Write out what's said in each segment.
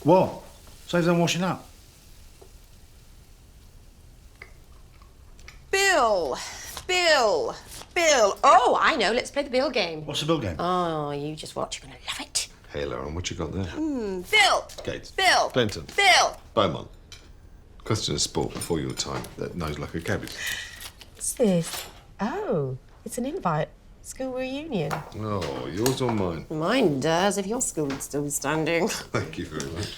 What? Saves them washing up. Bill. Oh, I know. Let's play the Bill game. What's the Bill game? Oh, you just watch. You're going to love it. Hey, Lauren, what you got there? Bill. Gates. Bill. Clinton. Bill. Beaumont. Question of sport before your time that knows like a cabbage. What's this? Oh, it's an invite. School reunion. Oh, yours or mine? Mine does, if your school would still be standing. Thank you very much.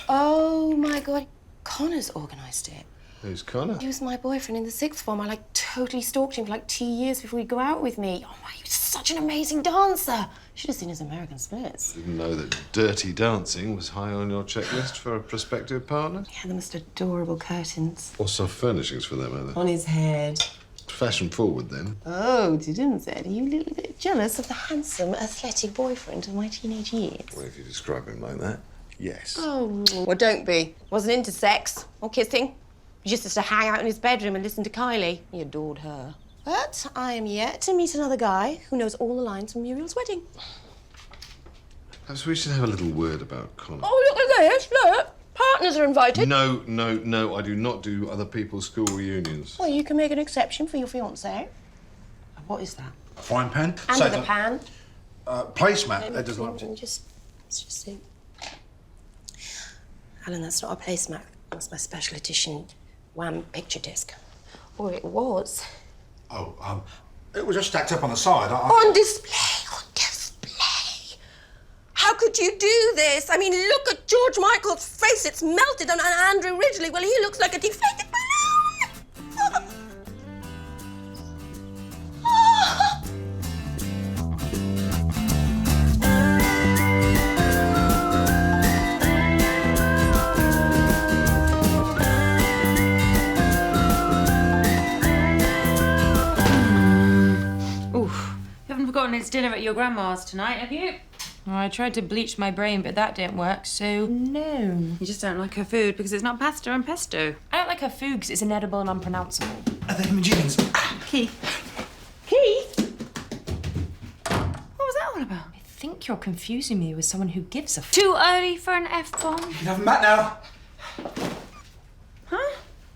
Oh, my God. Connor's organised it. Who's Connor? He was my boyfriend in the sixth form. I, totally stalked him for, 2 years before he'd go out with me. Oh, my, he was such an amazing dancer. Should have seen his American splits. Didn't know that dirty dancing was high on your checklist for a prospective partner? He had the most adorable curtains. Or soft furnishings for that matter. On his head. Fashion forward, then. Oh, didn't it? Are you a little bit jealous of the handsome, athletic boyfriend of my teenage years? Well, if you describe him like that, yes. Oh, well, don't be. Wasn't into sex or kissing. He just used to hang out in his bedroom and listen to Kylie. He adored her. But I am yet to meet another guy who knows all the lines from Muriel's wedding. Perhaps we should have a little word about Connor. Oh, look at this, look. Partners are invited. No, I do not do other people's school reunions. Well, you can make an exception for your fiancé. What is that? A frying pan? Under the pan. Placemat. That doesn't like it. Let's just see. Alan, that's not a placemat. That's my special edition Wham picture disc. Or it was. Oh, it was just stacked up on the side. On display, on display. How could you do this? I mean, look at George Michael's face. It's melted. And Andrew Ridgeley, well, he looks like a deflated balloon. Forgotten it's dinner at your grandma's tonight, have you? Well, I tried to bleach my brain, but that didn't work, so no. You just don't like her food because it's not pasta and pesto. I don't like her food because it's inedible and unpronounceable. Are they Imogenians? Keith. What was that all about? I think you're confusing me with someone who gives a f. Too early for an F-bomb. You can have them back now. Huh?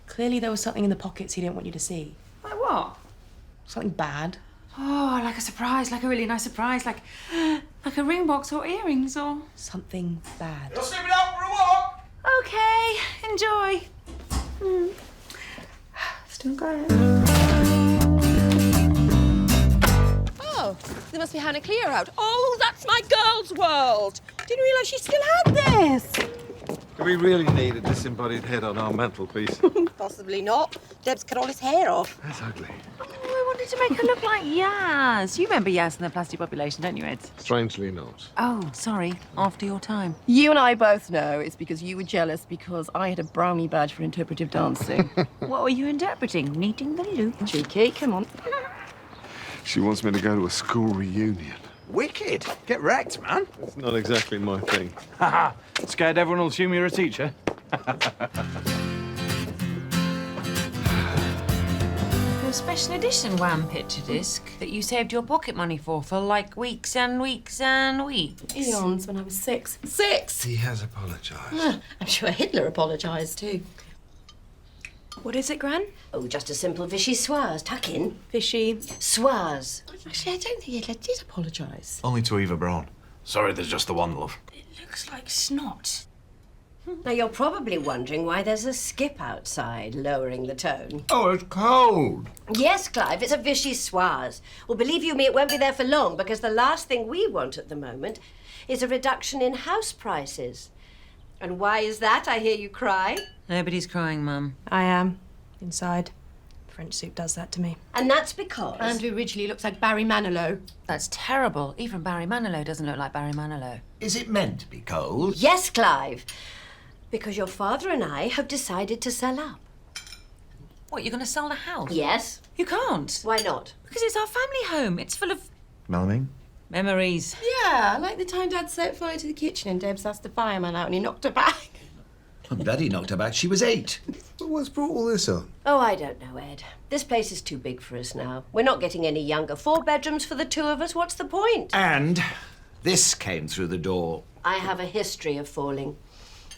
Clearly there was something in the pockets he didn't want you to see. Like what? Something bad. Oh, like a surprise, like a really nice surprise, like a ring box or earrings or something bad. You'll see me out for a walk. Okay, enjoy. Still going. Oh, there must be Hannah Clear out. Oh, that's my girl's world. Didn't realise she still had this. Do we really need a disembodied head on our mantelpiece? Possibly not. Deb's cut all his hair off. That's ugly. Oh, I wanted to make her look like Yaz. You remember Yaz in the plastic population, don't you, Ed? Strangely not. Oh, sorry. After your time. You and I both know it's because you were jealous because I had a brownie badge for interpretive dancing. What were you interpreting? Kneading the loop? Cheeky, come on. She wants me to go to a school reunion. Wicked. Get wrecked, man. It's not exactly my thing. Haha. Scared everyone will assume you're a teacher? Your special edition Wham picture disc that you saved your pocket money for weeks and weeks and weeks. Eons when I was 6. 6! He has apologised. I'm sure Hitler apologised too. What is it, Gran? Oh, just a simple vichyssoise. Tuck in. Fishy. Soise. Actually, I don't think Hitler did apologise. Only to Eva Braun. Sorry, there's just the one, love. It looks like snot. Now, you're probably wondering why there's a skip outside, lowering the tone. Oh, it's cold. Yes, Clive, it's a vichyssoise. Well, believe you me, it won't be there for long, because the last thing we want at the moment is a reduction in house prices. And why is that, I hear you cry? Nobody's crying, Mum. I am. Inside. French soup does that to me. And that's because Andrew Ridgeley looks like Barry Manilow. That's terrible. Even Barry Manilow doesn't look like Barry Manilow. Is it meant to be cold? Yes, Clive. Because your father and I have decided to sell up. What, you're going to sell the house? Yes. You can't. Why not? Because it's our family home. It's full of Melanie? memories. Yeah, like the time Dad set fire to the kitchen and Debs asked the fireman out and he knocked her back. Daddy knocked her back. She was 8. But what's brought all this on? Oh, I don't know, Ed. This place is too big for us now. We're not getting any younger. 4 bedrooms for the 2 of us. What's the point? And this came through the door. I have a history of falling.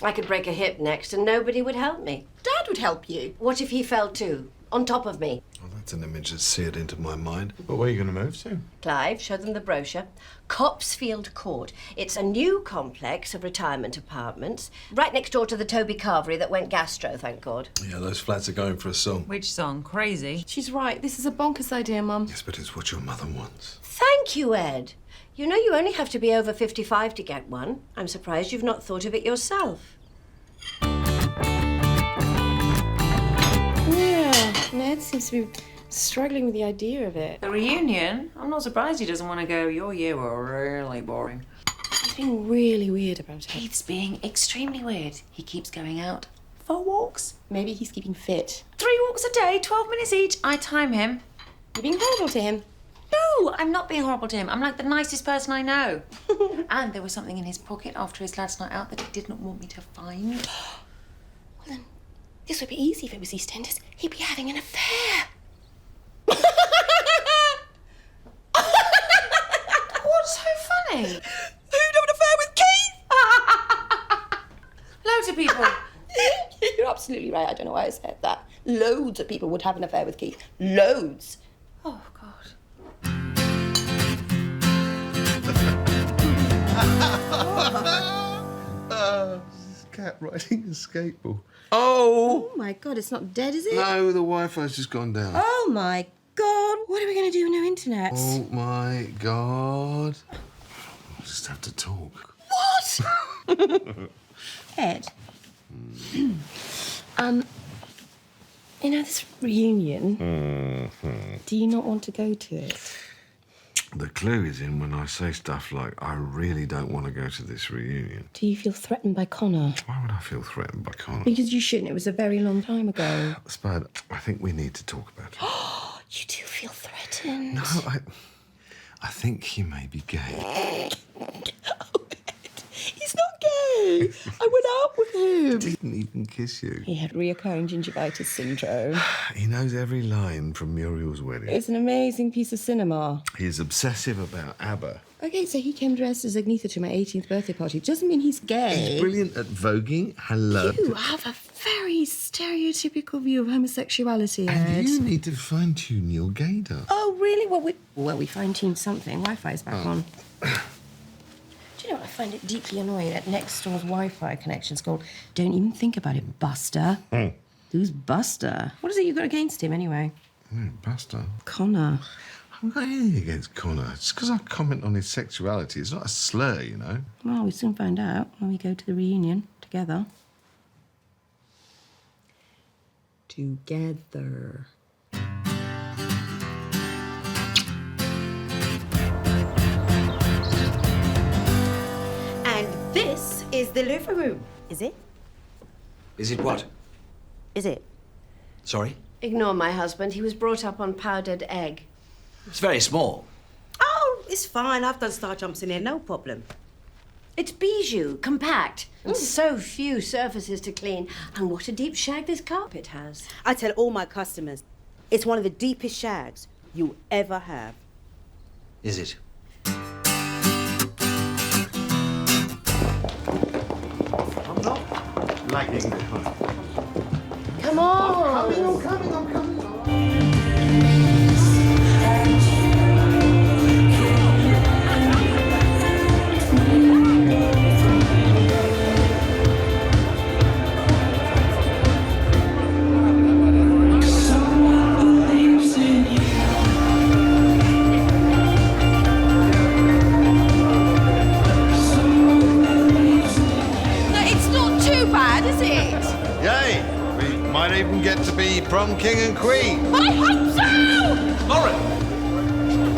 I could break a hip next and nobody would help me. Dad would help you. What if he fell too? On top of me? Well, that's an image that's seared into my mind. But where are you going to move to? Clive, show them the brochure. Copsfield Court. It's a new complex of retirement apartments, right next door to the Toby Carvery that went gastro, thank God. Yeah, those flats are going for a song. Which song? Crazy. She's right. This is a bonkers idea, Mum. Yes, but it's what your mother wants. Thank you, Ed. You know you only have to be over 55 to get one. I'm surprised you've not thought of it yourself. Yeah, Ned seems to be struggling with the idea of it. The reunion? I'm not surprised he doesn't want to go. Your year were really boring. He's being really weird about it. Keith's being extremely weird. He keeps going out for walks. Maybe he's keeping fit. 3 walks a day, 12 minutes each. I time him. You're being horrible to him. No, I'm not being horrible to him. I'm like the nicest person I know. And there was something in his pocket after his last night out that he didn't want me to find. Well, then, this would be easy if it was EastEnders. He'd be having an affair. What's so funny? Who'd have an affair with Keith? Loads of people. You're absolutely right. I don't know why I said that. Loads of people would have an affair with Keith. Loads. Oh, God. This cat riding a skateboard. Oh my God, it's not dead, is it? No, the Wi-Fi's just gone down. Oh my God. What are we going to do with no internet? Oh my God. We'll just have to talk. What? Ed. You know this reunion? Do you not want to go to it? The clue is in when I say stuff like, I really don't want to go to this reunion. Do you feel threatened by Connor? Why would I feel threatened by Connor? Because you shouldn't. It was a very long time ago. Spud, I think we need to talk about it. You do feel threatened. No, I think he may be gay. He's not gay. I went out with him. Didn't even kiss you. He had reoccurring gingivitis syndrome. He knows every line from Muriel's wedding. It's an amazing piece of cinema. He is obsessive about ABBA. Okay, so he came dressed as Agnetha to my 18th birthday party. Doesn't mean he's gay. He's brilliant at voguing. Hello. You have a very stereotypical view of homosexuality, Ed. And you need to fine-tune your gaydar. Oh, really? Well, we fine-tuned something. Wi-Fi's back on. Do you know what? I find it deeply annoying that next door's Wi-Fi connection's called Don't Even Think About It, Buster. Who's Buster? What is it you got against him, anyway? Buster. Connor. I haven't got anything against Connor. It's because I comment on his sexuality. It's not a slur, you know. Well, we soon find out when we go to the reunion together. Together. And this is the living room, is it? Is it what? Is it? Sorry? Ignore my husband. He was brought up on powdered egg. It's very small. Oh, it's fine. I've done star jumps in here, no problem. It's bijou, compact, and so few surfaces to clean. And what a deep shag this carpet has. I tell all my customers, it's one of the deepest shags you ever have. Is it? I'm not lagging behind. Come on! I'm coming. No, it's not too bad, is it? Yay! We might even get to be prom king and queen. I hope so! Lauren!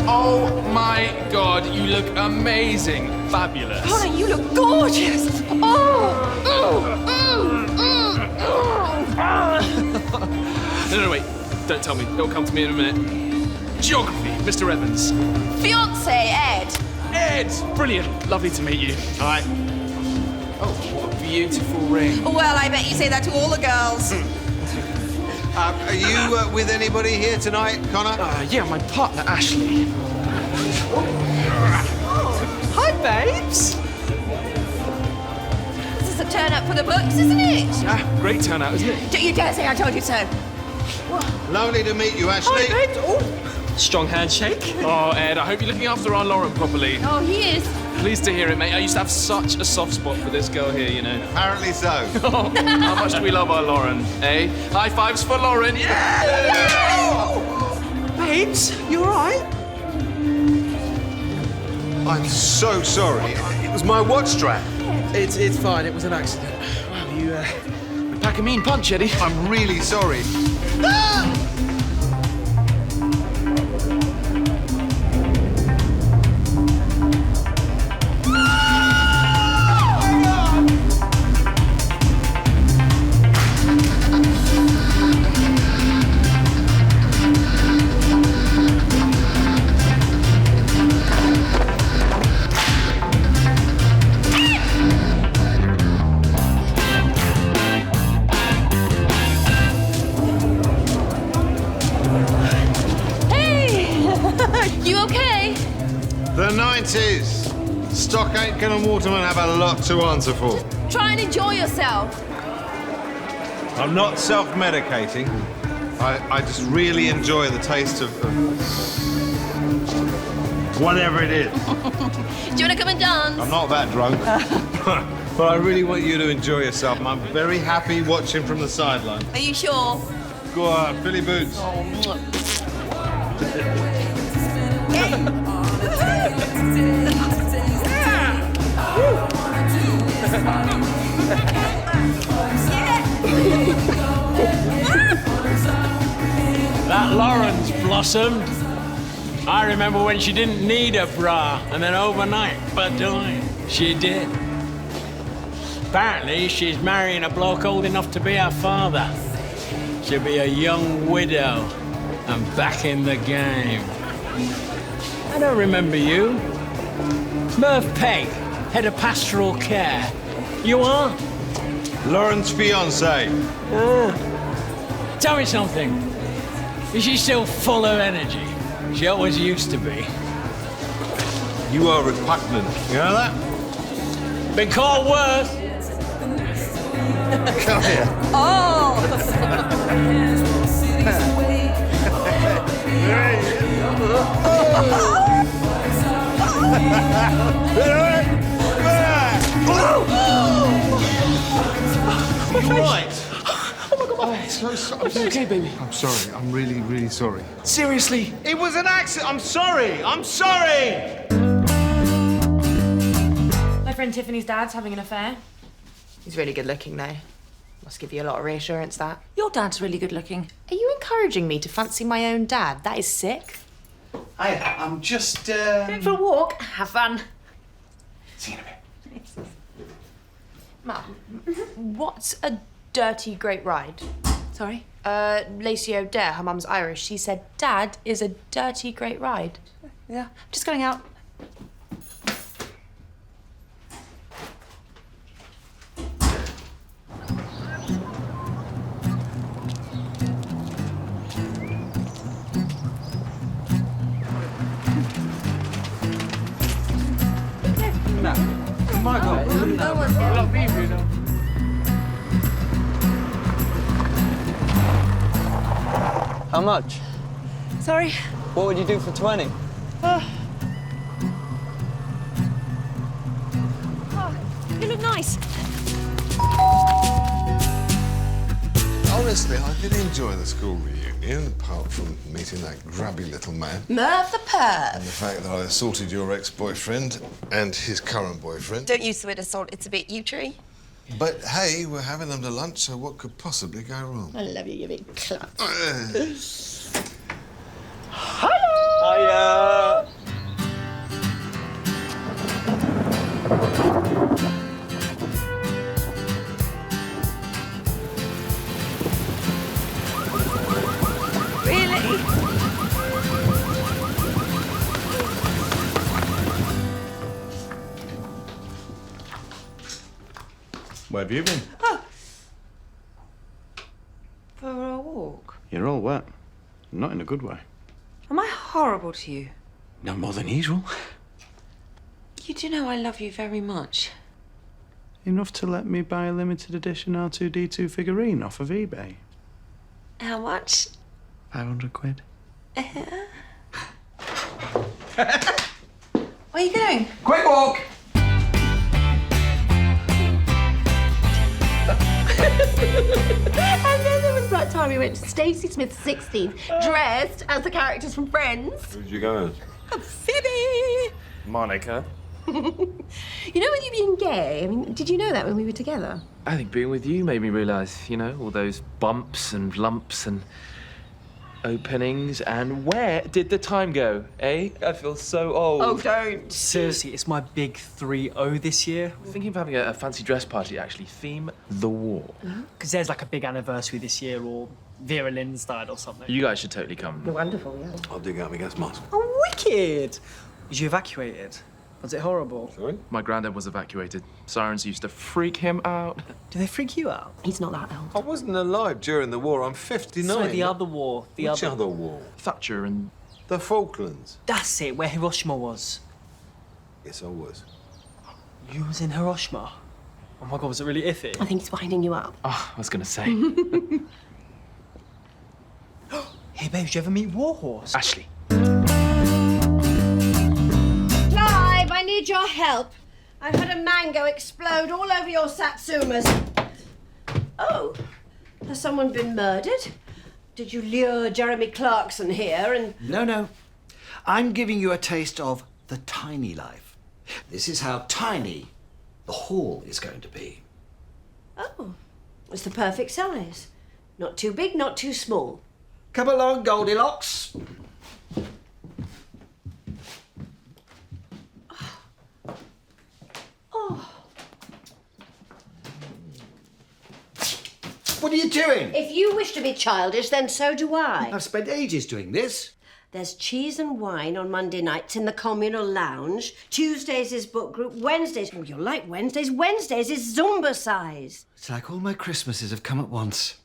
Oh my God, you look amazing. Fabulous. Connor, you look gorgeous! No, wait. Don't tell me. It'll come to me in a minute. Geography, Mr. Evans. Fiance, Ed. Ed! Brilliant. Lovely to meet you. Hi. Oh, what a beautiful ring. Well, I bet you say that to all the girls. Are you with anybody here tonight, Connor? Yeah, my partner, Ashley. Hi, babes. This is a turn-up for the books, isn't it? Ah, great turnout, isn't it? Don't you dare say I told you so. Lovely to meet you, Ashley. Strong handshake. Oh, Ed, I hope you're looking after our Lauren properly. Oh, he is. Pleased to hear it, mate. I used to have such a soft spot for this girl here, you know. Apparently so. Oh, how much do we love our Lauren, eh? High fives for Lauren, yeah! Babes, you all right? I'm so sorry. It was my watch strap. It's fine. It was an accident. Wow, you pack a mean punch, Eddie. I'm really sorry. You okay? The 90s. Stock Aitken and Waterman have a lot to answer for. Try and enjoy yourself. I'm not self-medicating. I just really enjoy the taste of whatever it is. Do you want to come and dance? I'm not that drunk. But I really want you to enjoy yourself. I'm very happy watching from the sideline. Are you sure? Go on, Billy Boots. That Lauren's blossomed. I remember when she didn't need a bra, and then overnight, badooing, she did. Apparently, she's marrying a bloke old enough to be her father. She'll be a young widow and back in the game. I don't remember you. Merv Pegg, head of pastoral care. You are? Lauren's fiancé. Tell me something. Is she still full of energy? She always used to be. You are repugnant. You know that? Been called worse. Come here. Oh! You're right. I'm so sorry. Okay, baby. I'm sorry. I'm really, really sorry. Seriously? It was an accident. I'm sorry. I'm sorry. My friend Tiffany's dad's having an affair. He's really good looking, though. Must give you a lot of reassurance, that. Your dad's really good looking. Are you encouraging me to fancy my own dad? That is sick. I'm just, Going for a walk? Have fun. See you in a bit. Mum, what's a dirty great ride? Sorry? Lacey O'Dare, her mum's Irish, she said Dad is a dirty great ride. Yeah, just going out. How much? Sorry. What would you do for 20? You look nice. Honestly, I did enjoy the school reunion, apart from meeting that grubby little man. Merv the perv. And the fact that I assaulted your ex-boyfriend and his current boyfriend. Don't use the word assault, it's a bit you-tree. But hey, we're having them to lunch, so what could possibly go wrong? I love you, you big clut. Hiya! Really? Where have you been? For a walk. You're all wet. Not in a good way. Am I horrible to you? No more than usual. You do know I love you very much. Enough to let me buy a limited edition R2-D2 figurine off of eBay. How much? 500 quid. Where are you going? Quick walk! And then there was that time we went to Stacey Smith's 16th, dressed as the characters from Friends. Who'd you go as? Phoebe! Monica. You know, with you being gay, I mean, did you know that when we were together? I think being with you made me realise, you know, all those bumps and lumps and openings. And where did the time go, eh? I feel so old. Oh, don't. Seriously, it's my big 3-0 this year. I'm thinking of having a fancy dress party, actually. Theme the war. Because there's like a big anniversary this year, or Vera Lynn style or something. You guys should totally come. Wonderful, yeah. I'll dig out my gas mask. Oh, wicked! Was you evacuated? Was it horrible? Sorry? My granddad was evacuated. Sirens used to freak him out. Do they freak you out? He's not that old. I wasn't alive during the war. I'm 59. So the other war. Which other war? Thatcher and... The Falklands. That's it, where Hiroshima was. Yes, I was. You was in Hiroshima? Oh my God, was it really iffy? I think he's winding you up. Oh, I was going to say. Hey, babe, did you ever meet Warhorse? Ashley. Clive, I need your help. I've had a mango explode all over your satsumas. Oh, has someone been murdered? Did you lure Jeremy Clarkson here and... No. I'm giving you a taste of the tiny life. This is how tiny the hall is going to be. Oh, it's the perfect size. Not too big, not too small. Come along, Goldilocks. Oh. What are you doing? If you wish to be childish, then so do I. I've spent ages doing this. There's cheese and wine on Monday nights in the communal lounge. Tuesdays is book group. Wednesdays, oh, you'll like Wednesdays. Wednesdays is Zumba size. It's like all my Christmases have come at once.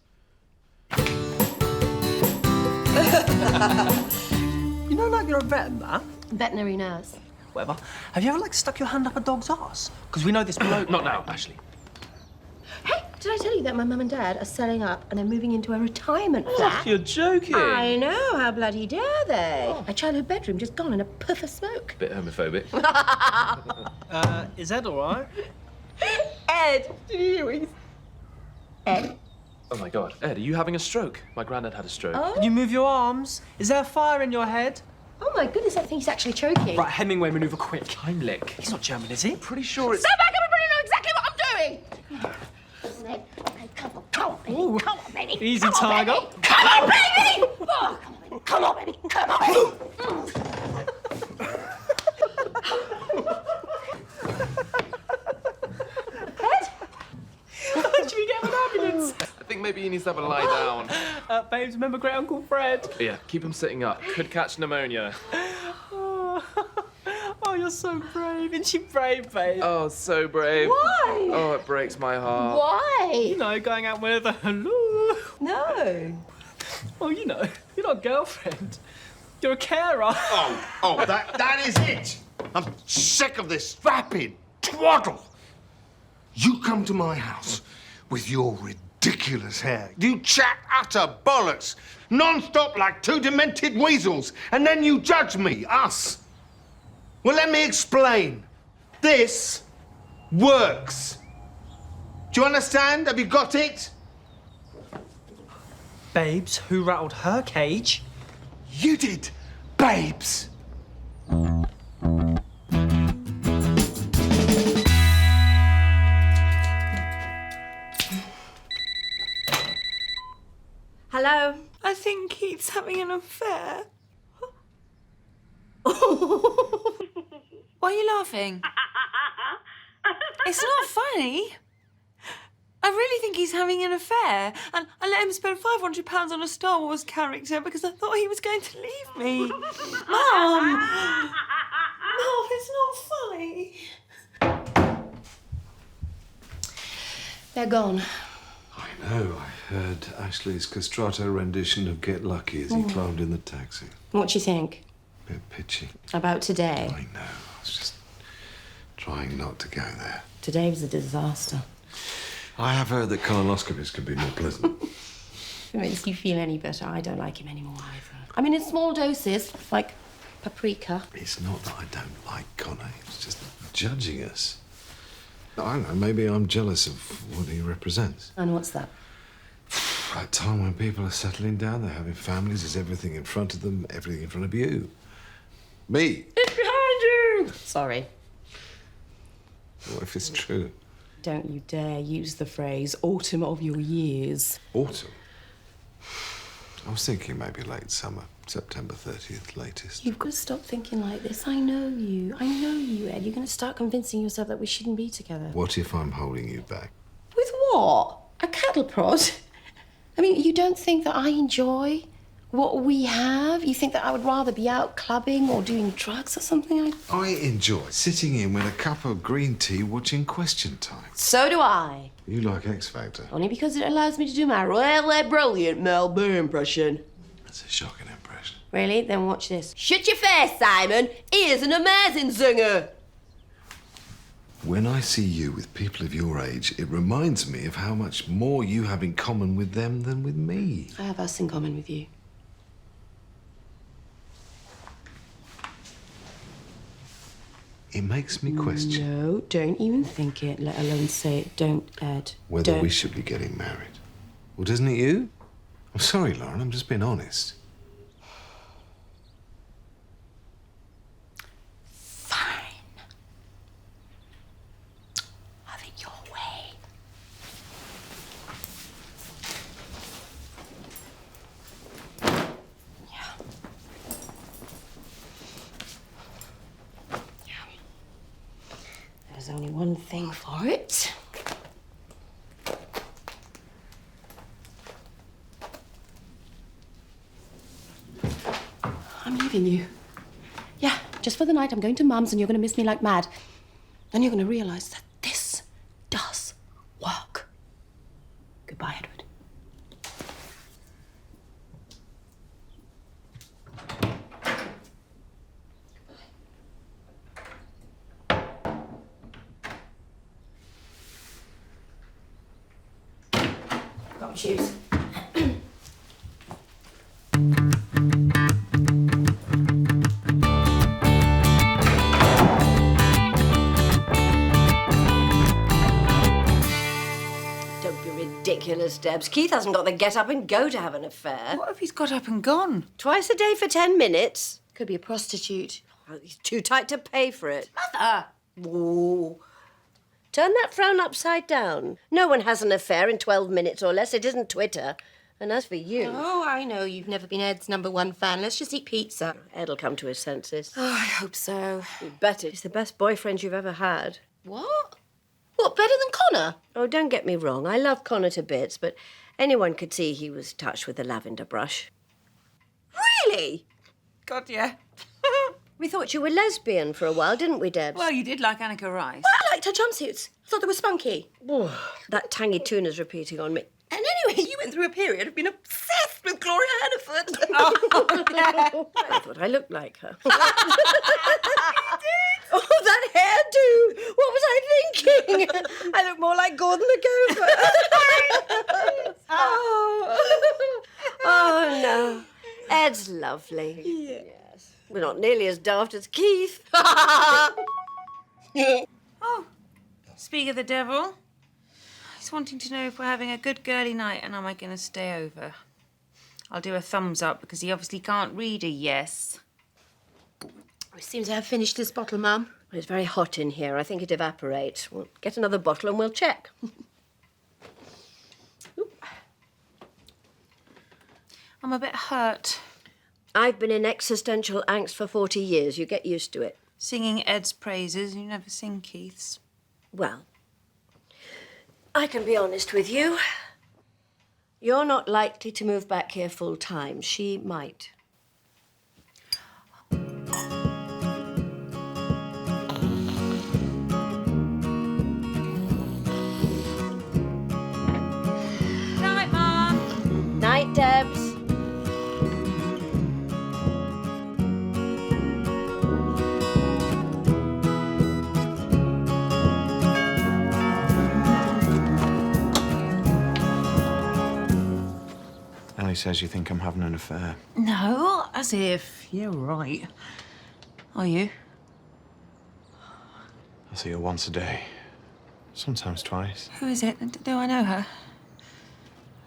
You know, like you're a vet and that. Veterinary nurse. Whatever. Have you ever, like, stuck your hand up a dog's ass? Because we know this bloke... Not now, Ashley. Hey, did I tell you that my mum and dad are selling up and they're moving into a retirement flat? You're joking. I know, how bloody dare they? My childhood bedroom just gone in a puff of smoke. Bit homophobic. Is Ed all right? Ed, did you hear what he's... Ed? Oh my God, Ed, are you having a stroke? My granddad had a stroke. Oh? Can you move your arms? Is there a fire in your head? Oh my goodness, I think he's actually choking. Right, Hemingway manoeuvre quick. Heimlich. He's not German, is he? Pretty sure it's... Stand back, everybody know exactly what I'm doing! Come on, baby. Easy, come on, tiger. Baby. Come on, baby! Oh, come on, baby. Come on, baby. Ed? Should we get an ambulance? I think maybe he needs to have a lie down. Babes, remember great Uncle Fred? Yeah, keep him sitting up. Could catch pneumonia. Oh, you're so brave. Isn't she brave, babe? Oh, so brave. Why? Oh, it breaks my heart. Why? You know, going out with a hello. No. Well, you know, you're not a girlfriend. You're a carer. Oh, that is it. I'm sick of this vapid twaddle. You come to my house with your ridiculous hair. You chat utter bollocks, non-stop like two demented weasels, and then you judge me, us. Well, let me explain. This works. Do you understand? Have you got it? Babes, who rattled her cage? You did, babes. Hello? I think he's having an affair. Why are you laughing? It's not funny. I really think he's having an affair, and I let him spend £500 on a Star Wars character because I thought he was going to leave me. Mum! Mum, it's not funny. They're gone. I know. I heard Ashley's castrato rendition of Get Lucky as he climbed in the taxi. What do you think? Bit pitchy. About today? I know. I was just trying not to go there. Today was a disaster. I have heard that colonoscopies can be more pleasant. If it makes you feel any better, I don't like him anymore either. I mean, in small doses, like paprika. It's not that I don't like Connor. It's just judging us. I don't know, maybe I'm jealous of what he represents. And what's that? That time when people are settling down, they're having families, there's everything in front of them, everything in front of you. Me. It's behind you! Sorry. What if it's true? Don't you dare use the phrase autumn of your years. Autumn? I was thinking maybe late summer, September 30th latest. You've got to stop thinking like this. I know you, Ed. You're going to start convincing yourself that we shouldn't be together. What if I'm holding you back? With what? A cattle prod? I mean, you don't think that I enjoy what we have? You think that I would rather be out clubbing or doing drugs or something? I enjoy sitting in with a cup of green tea watching Question Time. So do I. You like X Factor? Only because it allows me to do my really brilliant Mel B impression. That's a shocking impression. Really? Then watch this. Shut your face, Simon. He is an amazing singer. When I see you with people of your age, it reminds me of how much more you have in common with them than with me. I have us in common with you. It makes me question No, don't even think it, let alone say it. Don't, Ed. whether don't. we should be getting married. Well, doesn't it you? I'm sorry, Lauren, I'm just being honest. Fine. Have it your way. There's only one thing for it. I'm leaving you. Yeah, just for the night. I'm going to Mum's and you're going to miss me like mad. Then you're going to realise that this does work. Goodbye, Edward. Got my shoes. Don't be ridiculous, Debs. Keith hasn't got the get up and go to have an affair. What if he's got up and gone? Twice a day for 10 minutes. Could be a prostitute. Oh, he's too tight to pay for it. Mother! Ooh. Turn that frown upside down. No one has an affair in 12 minutes or less. It isn't Twitter. And as for you... Oh, I know. You've never been Ed's #1 fan. Let's just eat pizza. Ed'll come to his senses. Oh, I hope so. You bet it. He's the best boyfriend you've ever had. What? What, better than Connor? Oh, don't get me wrong. I love Connor to bits, but anyone could see he was touched with a lavender brush. Really? God, yeah. We thought you were lesbian for a while, didn't we, Debs? Well, you did like Annika Rice. Well, I liked her jumpsuits. I thought they were spunky. That tangy tuna's repeating on me. And anyway, you went through a period of being obsessed with Gloria Hannaford. I thought I looked like her. You did? Oh, that hairdo! What was I thinking? I look more like Gordon the Gopher. Oh, no. Ed's lovely. Yes. We're not nearly as daft as Keith. Oh, speak of the devil. He's wanting to know if we're having a good girly night and am I going to stay over. I'll do a thumbs up because he obviously can't read a yes. We seem to have finished this bottle, Mum. It's very hot in here. I think it evaporates. We'll get another bottle and we'll check. I'm a bit hurt. I've been in existential angst for 40 years. You get used to it. Singing Ed's praises, you never sing Keith's. Well, I can be honest with you. You're not likely to move back here full time. She might. Night, Mum. Night, Debs. Ellie says you think I'm having an affair. No, as if. You're right. Are you? I see her once a day. Sometimes twice. Who is it? Do I know her?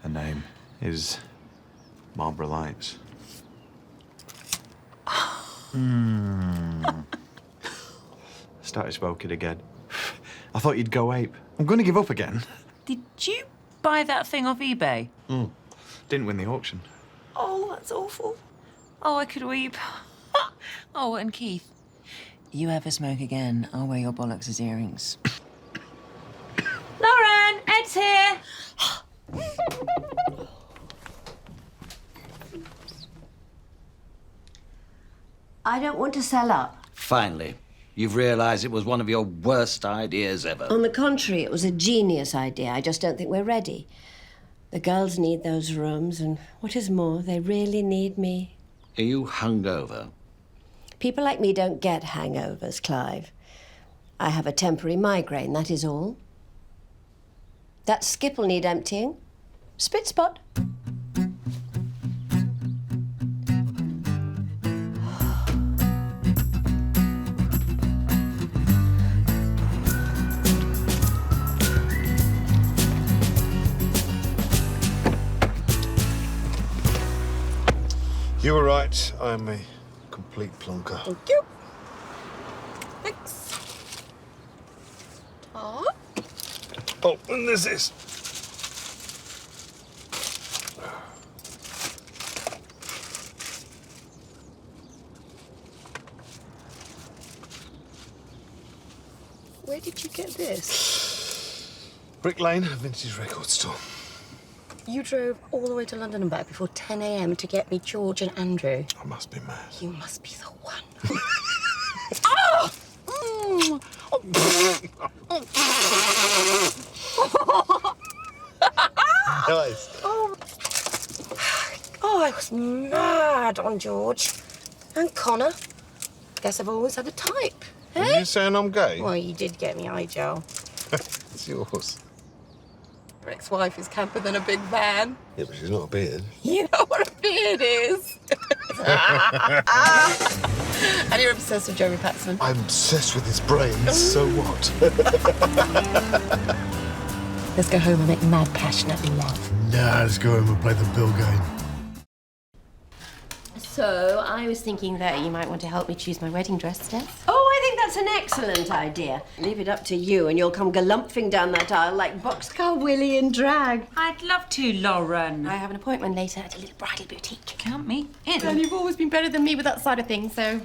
Her name is Barbara Lights. Started smoking again. I thought you'd go ape. I'm going to give up again. Did you buy that thing off eBay? Didn't win the auction. Oh, that's awful. Oh, I could weep. Oh, and Keith, you ever smoke again, I'll wear your bollocks as earrings. Lauren, Ed's here. I don't want to sell up. Finally, you've realized it was one of your worst ideas ever. On the contrary, it was a genius idea. I just don't think we're ready. The girls need those rooms, and what is more, they really need me. Are you hungover? People like me don't get hangovers, Clive. I have a temporary migraine, that is all. That skip will need emptying. Spit spot. You were right. I'm a complete plonker. Thank you. Thanks. Oh. Oh, and there's this. Where did you get this? Brick Lane, a vintage record store. You drove all the way to London and back before 10 a.m. to get me George and Andrew. I must be mad. You must be the one. Oh! Nice. Oh, I was mad on George. And Connor. Guess I've always had a type. Are you saying I'm gay? Well, you did get me eye gel. It's yours. Your ex-wife is camper than a big van. Yeah, but she's not a beard. You know what a beard is. And you're obsessed with Jeremy Paxman. I'm obsessed with his brains, so what? Let's go home and make mad passionate love. Nah, let's go home and play the bill game. So, I was thinking that you might want to help me choose my wedding dress, Steph. Oh, I think that's an excellent idea. Leave it up to you and you'll come galumphing down that aisle like Boxcar Willie in drag. I'd love to, Lauren. I have an appointment later at a little bridal boutique. Count me in. And you've always been better than me with that side of things, so...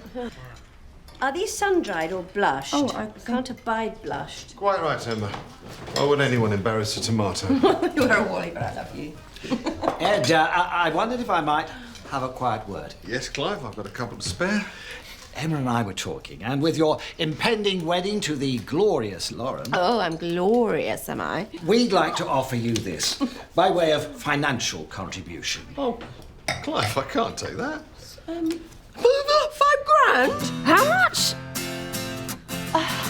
Are these sun-dried or blushed? Oh, I can't abide blushed. Quite right, Emma. Why would anyone embarrass a tomato? You're a Wally, but I love you. Ed, I wondered if I might have a quiet word. Yes, Clive, I've got a couple to spare. Emma and I were talking, and with your impending wedding to the glorious Lauren... Oh, I'm glorious, am I? We'd like to offer you this, by way of financial contribution. Oh, Clive, I can't take that. $5 grand? How much? £5,000?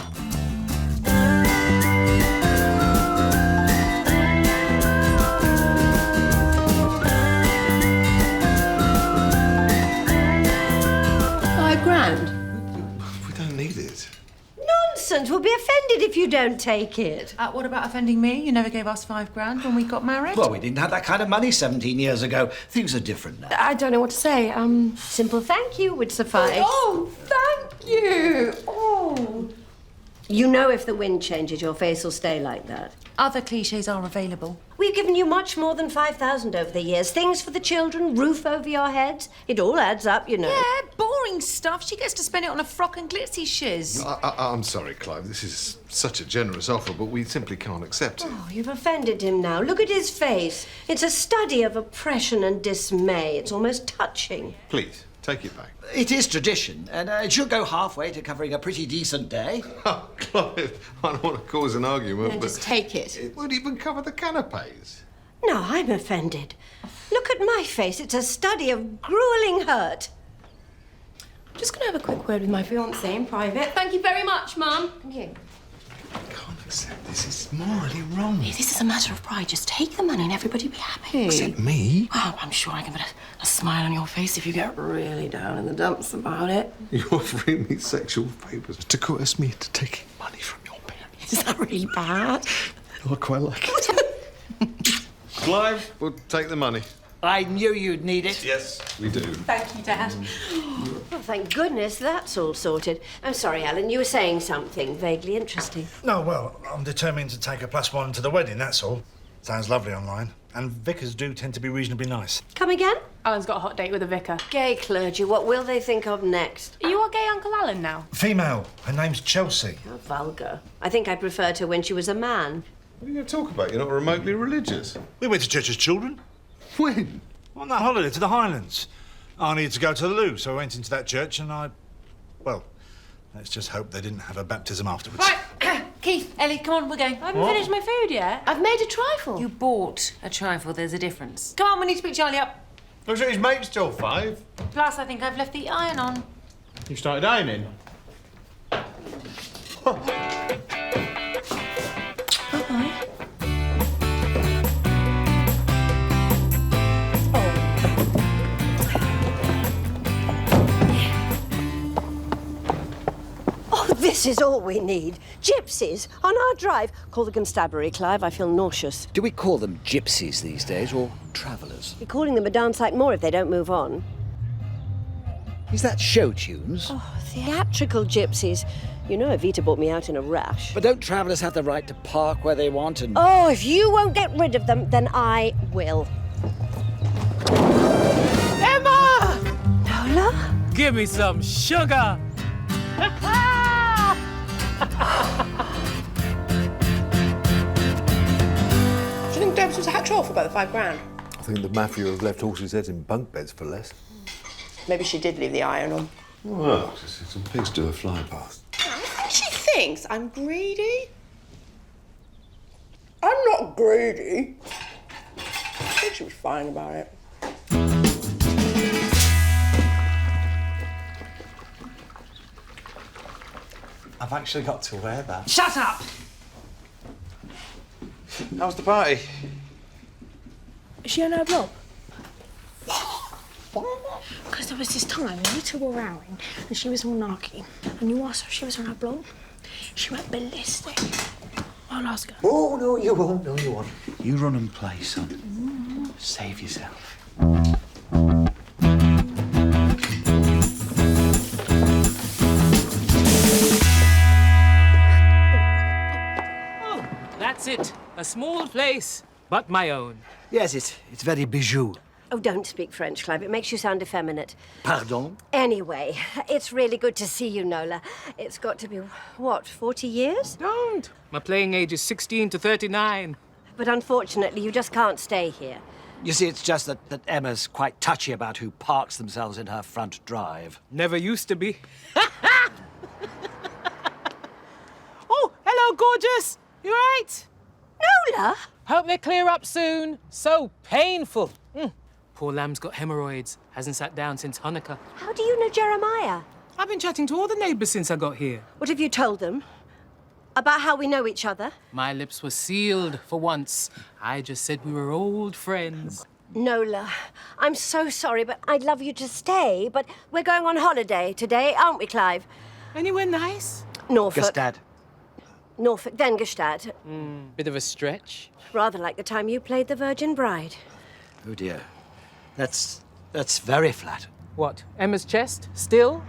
We don't need it. Nonsense! We'll be offended if you don't take it. What about offending me? You never gave us $5 grand when we got married. Well, we didn't have that kind of money 17 years ago. Things are different now. I don't know what to say. Simple thank you would suffice. Oh, thank you. Oh. You know if the wind changes, your face will stay like that. Other cliches are available. We've given you much more than 5,000 over the years. Things for the children, roof over your heads. It all adds up, you know. Yeah, boring stuff. She gets to spend it on a frock and glitzy shiz. I'm sorry, Clive. This is such a generous offer, but we simply can't accept it. Oh, you've offended him now. Look at his face. It's a study of oppression and dismay. It's almost touching. Please, take it back. It is tradition, and it should go halfway to covering a pretty decent day. Oh, Clive, I don't want to cause an argument, No, but... just take it. It won't even cover the canapes. No, I'm offended. Look at my face. It's a study of grueling hurt. I'm just going to have a quick word with my fiancé in private. Thank you very much, Mum. Thank you. Can't Except this is morally wrong. This is a matter of pride. Just take the money and everybody be happy. Except me? Oh, I'm sure I can put a smile on your face if you get really down in the dumps about it. You're offering me sexual favours to coerce me into taking money from your parents. Is that really bad? I quite like it. Clive, we'll take the money. I knew you'd need it. Yes, we do. Thank you, Dad. Well, thank goodness that's all sorted. I'm sorry, Alan, you were saying something vaguely interesting. No, well, I'm determined to take a +1 to the wedding, that's all. Sounds lovely online. And vicars do tend to be reasonably nice. Come again? Alan's got a hot date with a vicar. Gay clergy, what will they think of next? Are you our gay Uncle Alan now? Female. Her name's Chelsea. How vulgar. I think I preferred her when she was a man. What are you going to talk about? You're not remotely religious. We went to church as children. When? On that holiday to the Highlands. I needed to go to the loo, so I went into that church and well, let's just hope they didn't have a baptism afterwards. Right, Keith, Ellie, come on, we're going. I haven't finished my food yet. I've made a trifle. You bought a trifle, there's a difference. Come on, we need to pick Charlie up. Looks like his mate's till 5. Plus, I think I've left the iron on. You started ironing? This is all we need. Gypsies on our drive. Call the constabulary, Clive. I feel nauseous. Do we call them gypsies these days or travellers? Be calling them a darn sight more if they don't move on. Is that show tunes? Oh, theatrical gypsies. You know Evita brought me out in a rash. But don't travellers have the right to park where they want and... Oh, if you won't get rid of them, then I will. Emma! Lola? Give me some sugar. Do you think Debs was a hatch off about the £5 grand? I think the mafia have left horses' heads in bunk beds for less. Maybe she did leave the iron on. Well, some pigs do a fly past. I think she thinks I'm greedy. I'm not greedy. I think she was fine about it. I've actually got to wear that. Shut up! How's the party? Is she on her blog? Because there was this time we two were rowing and she was all narky. And you asked her if she was on her blog. She went ballistic. I'll ask her. Oh, no, you won't. No, you won't. You run and play, son. Save yourself. That's it. A small place, but my own. Yes, it's very bijou. Oh, don't speak French, Clive. It makes you sound effeminate. Pardon? Anyway, it's really good to see you, Nola. It's got to be, what, 40 years? Don't. My playing age is 16 to 39. But unfortunately, you just can't stay here. You see, it's just that Emma's quite touchy about who parks themselves in her front drive. Never used to be. Oh, hello, gorgeous. You all right? Nola? Hope they clear up soon. So painful. Poor lamb's got hemorrhoids. Hasn't sat down since Hanukkah. How do you know Jeremiah? I've been chatting to all the neighbours since I got here. What have you told them? About how we know each other? My lips were sealed for once. I just said we were old friends. Nola, I'm so sorry, but I'd love you to stay. But we're going on holiday today, aren't we, Clive? Anywhere nice? Norfolk. Gestad. Norfolk, then Gestad. Bit of a stretch. Rather like the time you played the Virgin Bride. Oh, dear. That's very flat. What, Emma's chest? Still?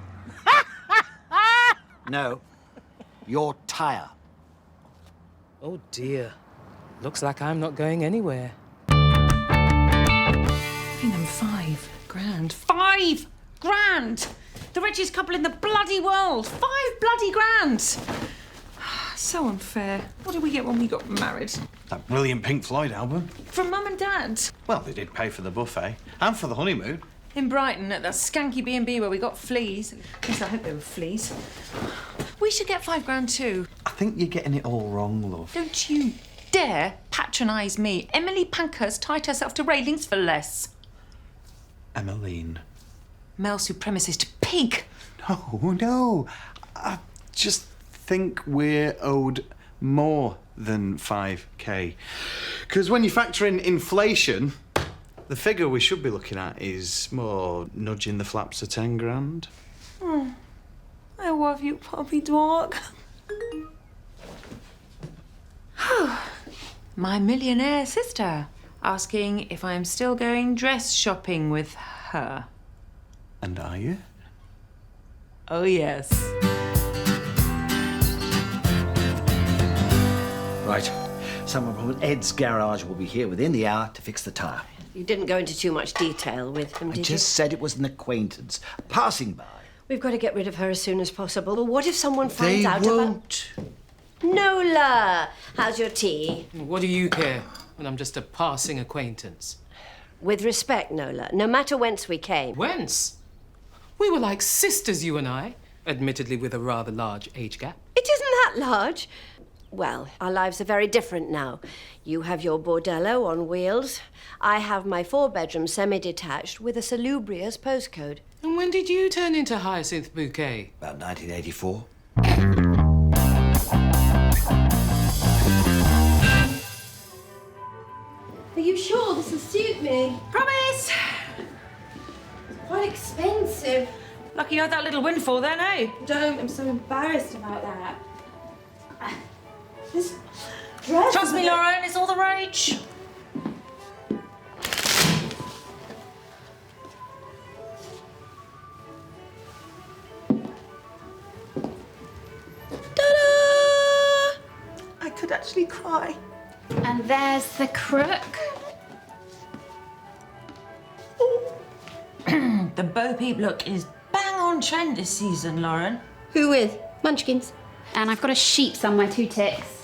No. Your tire. Oh, dear. Looks like I'm not going anywhere. Giving them £5 grand. £5 grand! The richest couple in the bloody world. £5 bloody grand! So unfair. What did we get when we got married? That brilliant Pink Floyd album. From Mum and Dad. Well, they did pay for the buffet and for the honeymoon. In Brighton, at that skanky B&B where we got fleas. At least I hope they were fleas. We should get £5 grand too. I think you're getting it all wrong, love. Don't you dare patronise me. Emily Pankhurst tied herself to railings for less. Emmeline. Male supremacist pig. No. I just think we're owed more than 5K. Because when you factor in inflation, the figure we should be looking at is more nudging the flaps of 10 grand. Oh, I love you, puppy dog. My millionaire sister asking if I'm still going dress shopping with her. And are you? Oh, yes. Right. Someone from Ed's garage will be here within the hour to fix the tyre. You didn't go into too much detail with him, I did just said it was an acquaintance, passing by. We've got to get rid of her as soon as possible. But what if someone finds They out won't. about... Nola! How's your tea? What do you care when I'm just a passing acquaintance? With respect, Nola, no matter whence we came. Whence? We were like sisters, you and I, admittedly with a rather large age gap. It isn't that large. Well, our lives are very different now. You have your bordello on wheels. I have my 4-bedroom semi-detached with a salubrious postcode. And when did you turn into Hyacinth Bouquet? About 1984. Are you sure this will suit me? Promise! Quite expensive. Lucky you had that little windfall then, eh? Don't. I'm so embarrassed about that. This dress. Trust me, Lauren, it's all the rage. Ta-da! I could actually cry. And there's the crook. The Bo Peep look is bang on trend this season, Lauren. Who with? Munchkins. And I've got a sheep on my 2 ticks.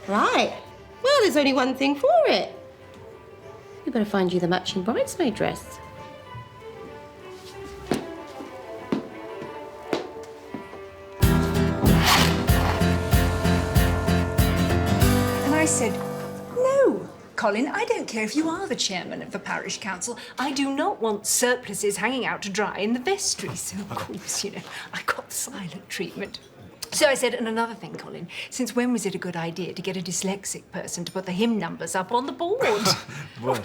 Right. Well, there's only one thing for it. We better find you the matching bridesmaid dress. And I said, no, Colin, I don't care if you are the chairman of the parish council. I do not want surplices hanging out to dry in the vestry. So, of course, I got the silent treatment. So I said, and another thing, Colin, since when was it a good idea to get a dyslexic person to put the hymn numbers up on the board? Well,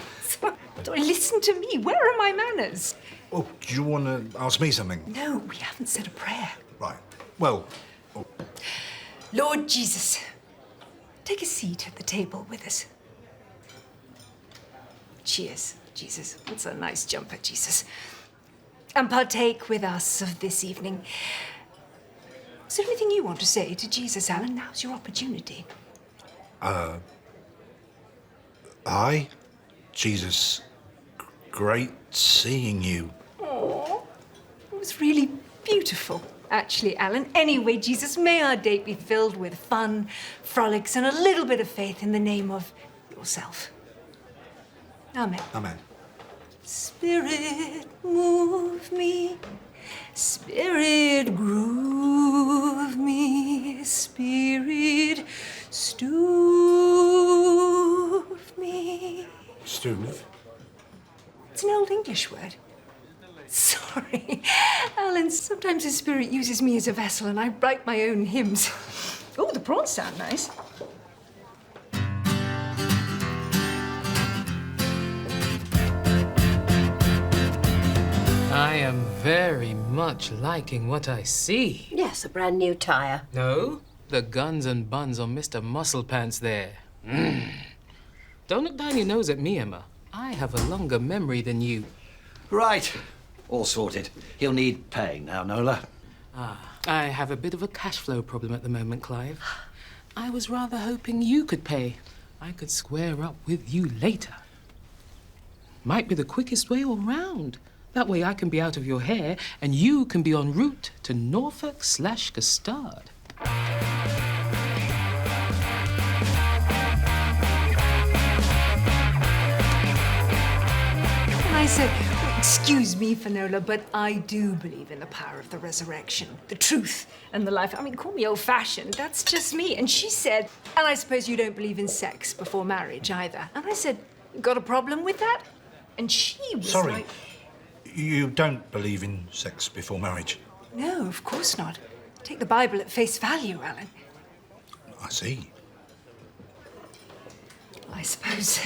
So listen to me. Where are my manners? oh, do you want to ask me something? No, we haven't said a prayer. Right. Well, Lord Jesus, take a seat at the table with us. Cheers, Jesus. That's a nice jumper, Jesus. And partake with us of this evening. Is there anything you want to say to Jesus, Alan? Now's your opportunity. hi, Jesus. Great seeing you. Oh, it was really beautiful, actually, Alan. Anyway, Jesus, may our date be filled with fun, frolics, and a little bit of faith in the name of yourself. Amen. Amen. Spirit, move me. Spirit, groove me. Spirit, stoove me. Stoove? It's an Old English word. Sorry. Alan, sometimes the spirit uses me as a vessel and I write my own hymns. Oh, the prawns sound nice. I am very much liking what I see. Yes, a brand new tyre. No, the guns and buns on Mr. Muscle Pants there. Don't look down your nose at me, Emma. I have a longer memory than you. Right. All sorted. He'll need paying now, Nola. I have a bit of a cash flow problem at the moment, Clive. I was rather hoping you could pay. I could square up with you later. Might be the quickest way all round. That way I can be out of your hair and you can be en route to Norfolk/Custard. And I said, oh, excuse me, Finola, but I do believe in the power of the resurrection, the truth and the life. I mean, call me old-fashioned, that's just me. And she said, and I suppose you don't believe in sex before marriage either. And I said, got a problem with that? And she was Sorry. like... You don't believe in sex before marriage? No, of course not. Take the Bible at face value, Alan. I see. I suppose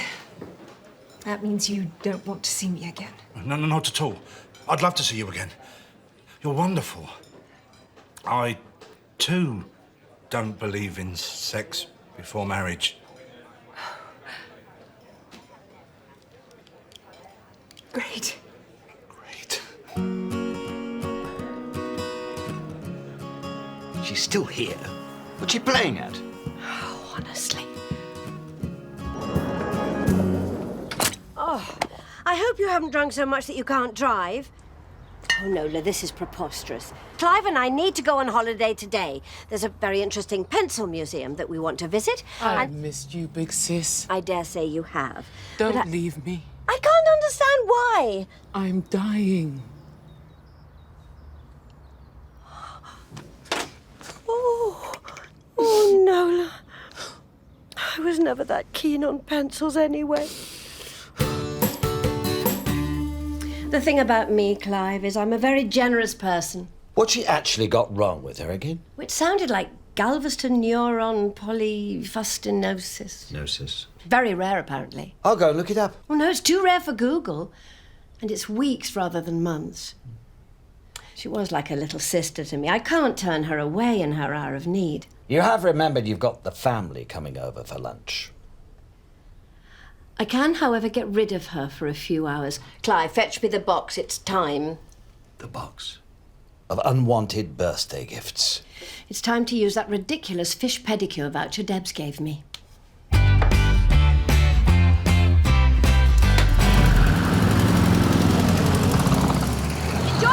that means you don't want to see me again. No, not at all. I'd love to see you again. You're wonderful. I, too, don't believe in sex before marriage. Great. She's still here. What's she playing at? Oh, honestly. Oh, I hope you haven't drunk so much that you can't drive. Oh, Nola, this is preposterous. Clive and I need to go on holiday today. There's a very interesting pencil museum that we want to visit. I missed you, big sis. I dare say you have. Don't leave me. I can't understand why. I'm dying. Oh, Nola. I was never that keen on pencils anyway. The thing about me, Clive, is I'm a very generous person. What's she actually got wrong with her again? Which sounded like Galveston neuron polyfustinosis. Gnosis. Very rare, apparently. I'll go and look it up. Well, no, it's too rare for Google. And it's weeks rather than months. She was like a little sister to me. I can't turn her away in her hour of need. You have remembered you've got the family coming over for lunch. I can, however, get rid of her for a few hours. Clive, fetch me the box. It's time. The box of unwanted birthday gifts. It's time to use that ridiculous fish pedicure voucher Debs gave me. Enjoy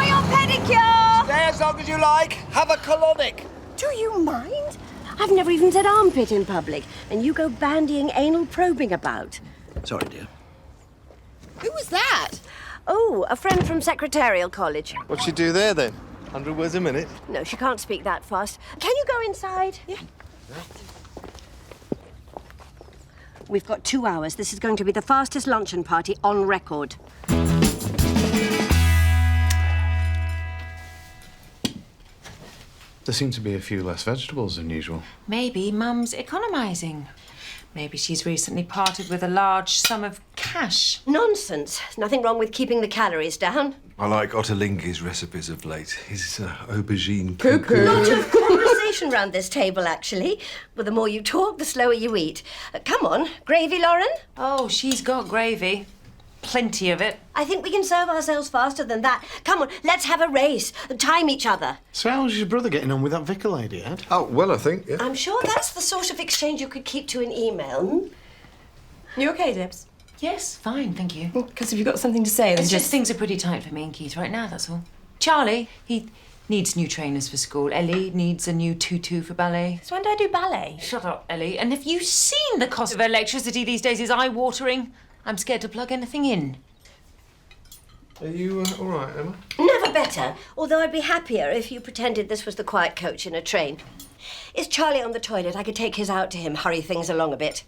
your pedicure! Stay as long as you like. Have a colonic. Do you mind? I've never even said armpit in public, and you go bandying anal probing about. Sorry, dear. Who was that? Oh, a friend from Secretarial College. What'd she do there, then? 100 words a minute? No, she can't speak that fast. Can you go inside? Yeah. We've got 2 hours. This is going to be the fastest luncheon party on record. There seem to be a few less vegetables than usual. Maybe Mum's economising. Maybe she's recently parted with a large sum of cash. Nonsense. Nothing wrong with keeping the calories down. I like Otterlingi's recipes of late. His aubergine Cuckoo. Lot of conversation round this table, actually. But the more you talk, the slower you eat. Come on. Gravy, Lauren? Oh, she's got gravy. Plenty of it. I think we can serve ourselves faster than that. Come on, let's have a race. Time each other. So how's your brother getting on with that vicar lady, Ed? Oh, well, I think, yeah. I'm sure that's the sort of exchange you could keep to an email. You okay, Debs? Yes, fine, thank you. Because if you've got something to say, then It's just things are pretty tight for me and Keith right now, that's all. Charlie, he needs new trainers for school. Ellie needs a new tutu for ballet. So when do I do ballet? Shut up, Ellie. And have you seen the cost of electricity these days is eye-watering? I'm scared to plug anything in. Are you all right, Emma? Never better, although I'd be happier if you pretended this was the quiet coach in a train. Is Charlie on the toilet? I could take his out to him, hurry things along a bit.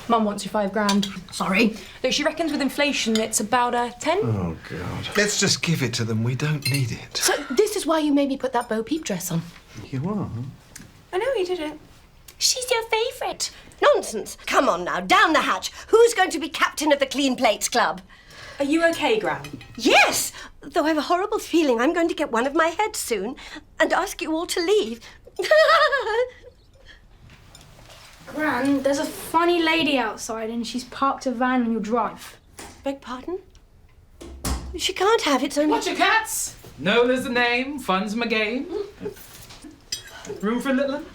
Mum wants your £5,000. Sorry. Look, she reckons with inflation it's about a 10. Oh, God. Let's just give it to them. We don't need it. So this is why you made me put that Bo Peep dress on. You are? I know you did it. She's your favourite. Nonsense. Come on now, down the hatch. Who's going to be captain of the Clean Plates Club? Are you okay, Gran? Yes, though I have a horrible feeling I'm going to get one of my heads soon and ask you all to leave. Gran, there's a funny lady outside and she's parked a van on your drive. Beg pardon? She can't have, it's only... Watch your cats! Nola's the name, fun's my game. Room for a little one?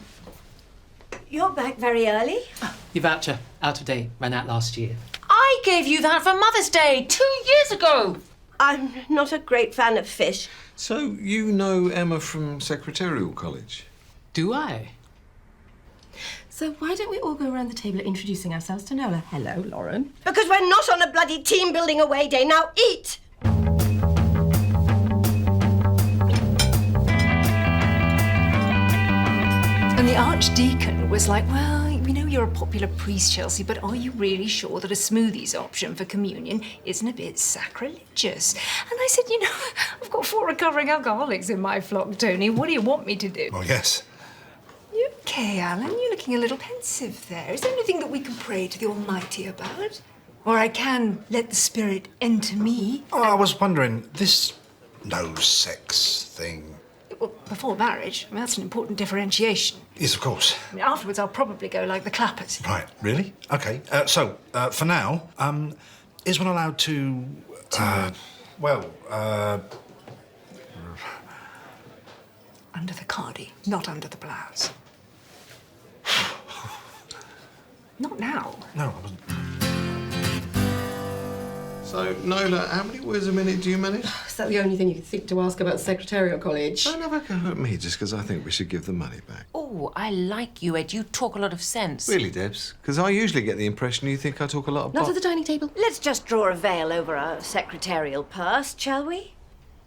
You're back very early. Your voucher, out of date, ran out last year. I gave you that for Mother's Day 2 years ago. I'm not a great fan of fish. So, you know Emma from Secretarial College? Do I? So why don't we all go around the table introducing ourselves to Nola? Hello, Lauren. Because we're not on a bloody team-building away day. Now eat! And the Archdeacon was like, well, We know you're a popular priest, Chelsea, but are you really sure that a smoothies option for communion isn't a bit sacrilegious? And I said, you know, I've got 4 recovering alcoholics in my flock, Tony. What do you want me to do? Oh, yes. You okay, Alan? You're looking a little pensive there. Is there anything that we can pray to the Almighty about? Or I can let the Spirit enter me? Oh, I was wondering, this no sex thing. Well, before marriage, I mean, that's an important differentiation. Yes, of course. I mean, afterwards, I'll probably go like the clappers. Right, really? Okay. For now, is one allowed to... Under the cardi, not under the blouse. Not now. No, I wasn't. So, Nola, how many words a minute do you manage? Is that the only thing you could think to ask about the Secretarial College? Don't have a go at me just because I think we should give the money back. Oh, I like you, Ed. You talk a lot of sense. Really, Debs? Because I usually get the impression you think I talk a lot of Not at the dining table. Let's just draw a veil over our secretarial past, shall we?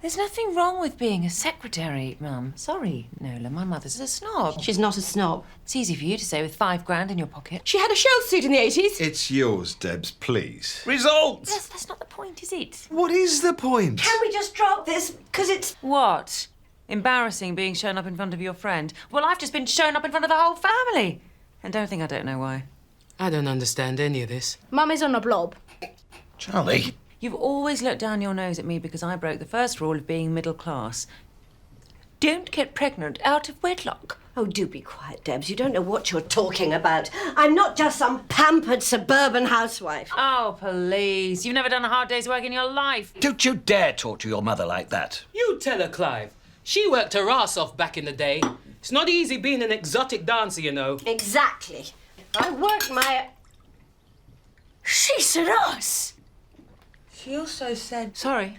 There's nothing wrong with being a secretary, Mum. Sorry, Nola, my mother's a snob. She's not a snob. It's easy for you to say with $5 in your pocket. She had a shell suit in the 80s. It's yours, Debs, please. Results! That's not the point, is it? What is the point? Can we just drop this? Because it's... What? Embarrassing being shown up in front of your friend? Well, I've just been shown up in front of the whole family. And don't think I don't know why. I don't understand any of this. Mum is on a blob. Charlie. You've always looked down your nose at me because I broke the first rule of being middle class. Don't get pregnant out of wedlock. Oh, do be quiet, Debs. You don't know what you're talking about. I'm not just some pampered suburban housewife. Oh, please. You've never done a hard day's work in your life. Don't you dare talk to your mother like that. You tell her, Clive. She worked her ass off back in the day. It's not easy being an exotic dancer, you know. Exactly. I worked my... She said us. She also said... Sorry.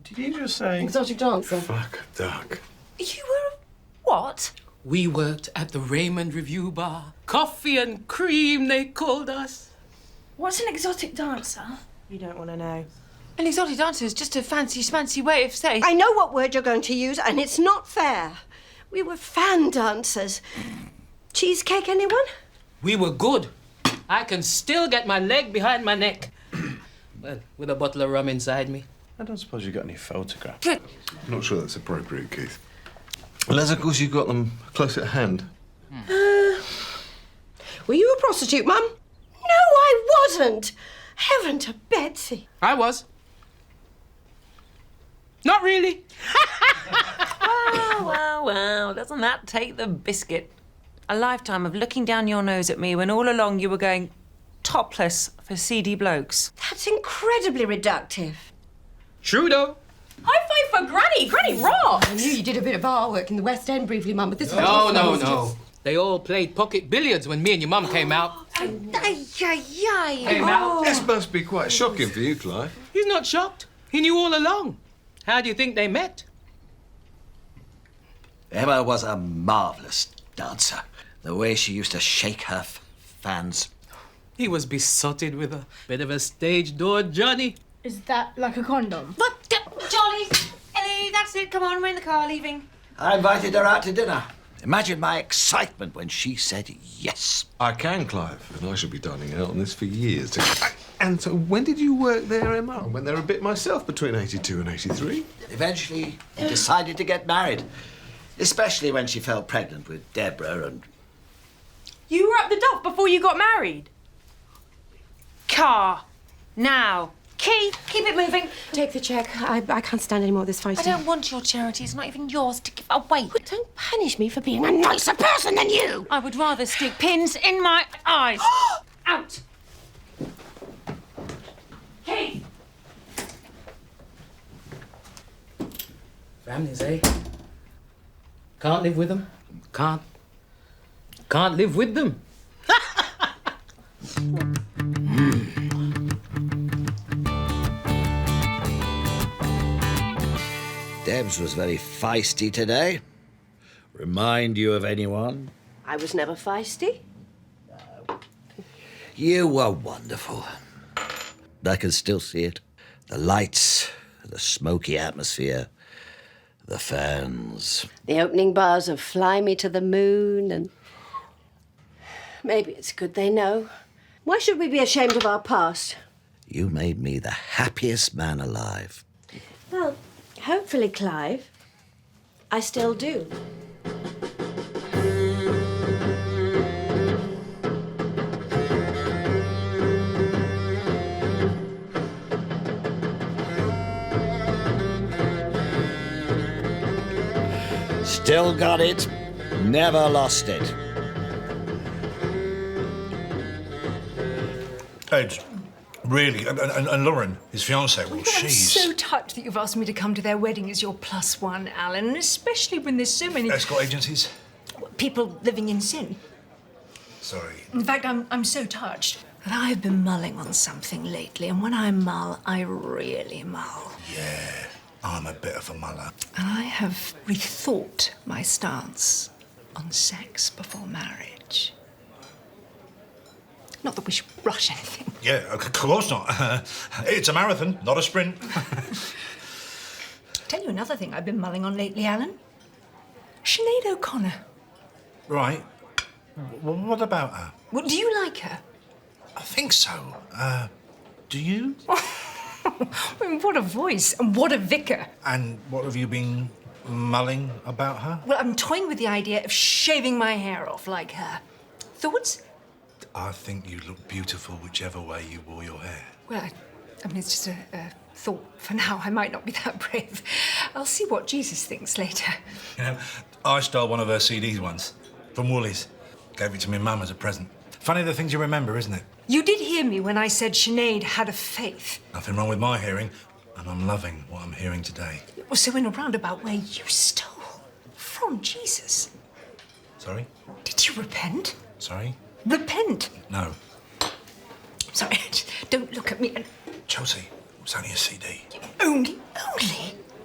Did you just say... Exotic dancer. Fuck a duck. You were... What? We worked at the Raymond Review Bar. Coffee and cream, they called us. What's an exotic dancer? You don't want to know. An exotic dancer is just a fancy way of saying... I know what word you're going to use, and it's not fair. We were fan dancers. Cheesecake, anyone? We were good. I can still get my leg behind my neck. Well, with a bottle of rum inside me. I don't suppose you got any photographs. I'm not sure that's appropriate, Keith. Unless, of course, you've got them close at hand. Were you a prostitute, Mum? No, I wasn't. Heaven to Betsy. I was. Not really. Well, doesn't that take the biscuit? A lifetime of looking down your nose at me when all along you were going topless for seedy blokes. That's incredibly reductive. True, though. High five for Granny! Granny rocks! I knew you did a bit of bar work in the West End briefly, Mum, but this is... No. They all played pocket billiards when me and your mum came out. Came out. This must be quite shocking for you, Clive. He's not shocked. He knew all along. How do you think they met? Emma was a marvellous dancer. The way she used to shake her fans. He was besotted with a bit of a stage door Johnny. Is that like a condom? Look, Charlie, Ellie, that's it. Come on, we're in the car leaving. I invited her out to dinner. Imagine my excitement when she said yes. I can, Clive, and I shall be dining out on this for years. And so when did you work there, Emma? I went there a bit myself between 82 and 83. Eventually, he decided to get married. Especially when she fell pregnant with Deborah and... You were up the duff before you got married? Car. Now. Key, keep it moving. Take the cheque. I can't stand any more of this fighting. I don't want your charity. It's not even yours to give away. Well, don't punish me for being a nicer person than you. I would rather stick pins in my eyes. Out. Key. Families, eh? Can't live with them. Can't live with them. Debs was very feisty today. Remind you of anyone? I was never feisty. You were wonderful. I can still see it. The lights, the smoky atmosphere, the fans. The opening bars of Fly Me to the Moon and... Maybe it's good they know. Why should we be ashamed of our past? You made me the happiest man alive. Well, hopefully, Clive, I still do. Still got it. Never lost it. Ed, really, and Lauren, his fiancée, well, I'm she's... so touched that you've asked me to come to their wedding as your plus one, Alan, especially when there's so many... Escort agencies? People living in sin. Sorry. In fact, I'm so touched that I've been mulling on something lately, and when I mull, I really mull. Yeah, I'm a bit of a muller. And I have rethought my stance on sex before marriage. Not that we should rush anything. Yeah, of course not. It's a marathon, not a sprint. Tell you another thing I've been mulling on lately, Alan. Sinead O'Connor. Right. What about her? Well, do you like her? I think so. Do you? I mean, what a voice and what a vicar. And what have you been mulling about her? Well, I'm toying with the idea of shaving my hair off like her. Thoughts? I think you look beautiful whichever way you wore your hair. Well, I mean, it's just a thought for now. I might not be that brave. I'll see what Jesus thinks later. You know, I stole one of her CDs once from Woolies. Gave it to my mum as a present. Funny the things you remember, isn't it? You did hear me when I said Sinead had a faith. Nothing wrong with my hearing, and I'm loving what I'm hearing today. So in a roundabout way, you stole from Jesus. Sorry? Did you repent? Sorry? Repent? No. Sorry, don't look at me. Chelsea, it's only a CD. Only?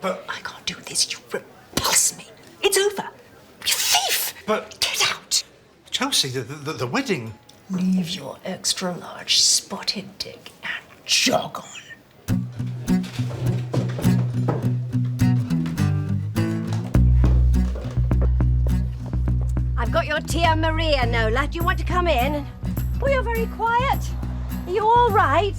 But... I can't do this. You repulse me. It's over. You thief! But... Get out! Chelsea, the wedding... Leave your extra-large spotted dick and jog on. I've got your Tia Maria, Nola. Do you want to come in? Oh, you're very quiet. Are you all right?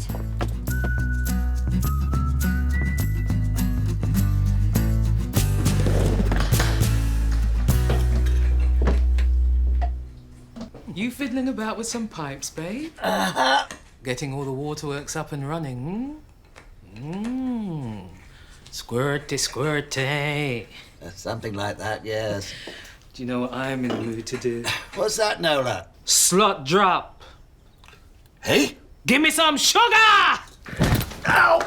You fiddling about with some pipes, babe? Getting all the waterworks up and running, Squirty, squirty. Something like that, yes. Do you know what I'm in the mood to do? What's that, Nola? Slut drop. Hey? Give me some sugar! Ow!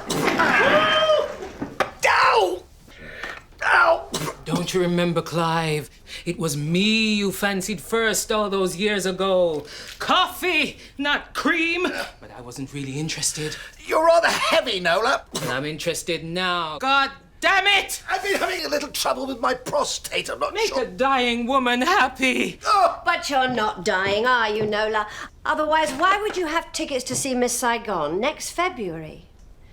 Ow! Ow! Don't you remember, Clive? It was me you fancied first all those years ago. Coffee, not cream. But I wasn't really interested. You're rather heavy, Nola. But I'm interested now. God damn it! I've been having a little trouble with my prostate. I'm not Make sure. a dying woman happy. Oh. But you're not dying, are you, Nola? Otherwise, why would you have tickets to see Miss Saigon next February?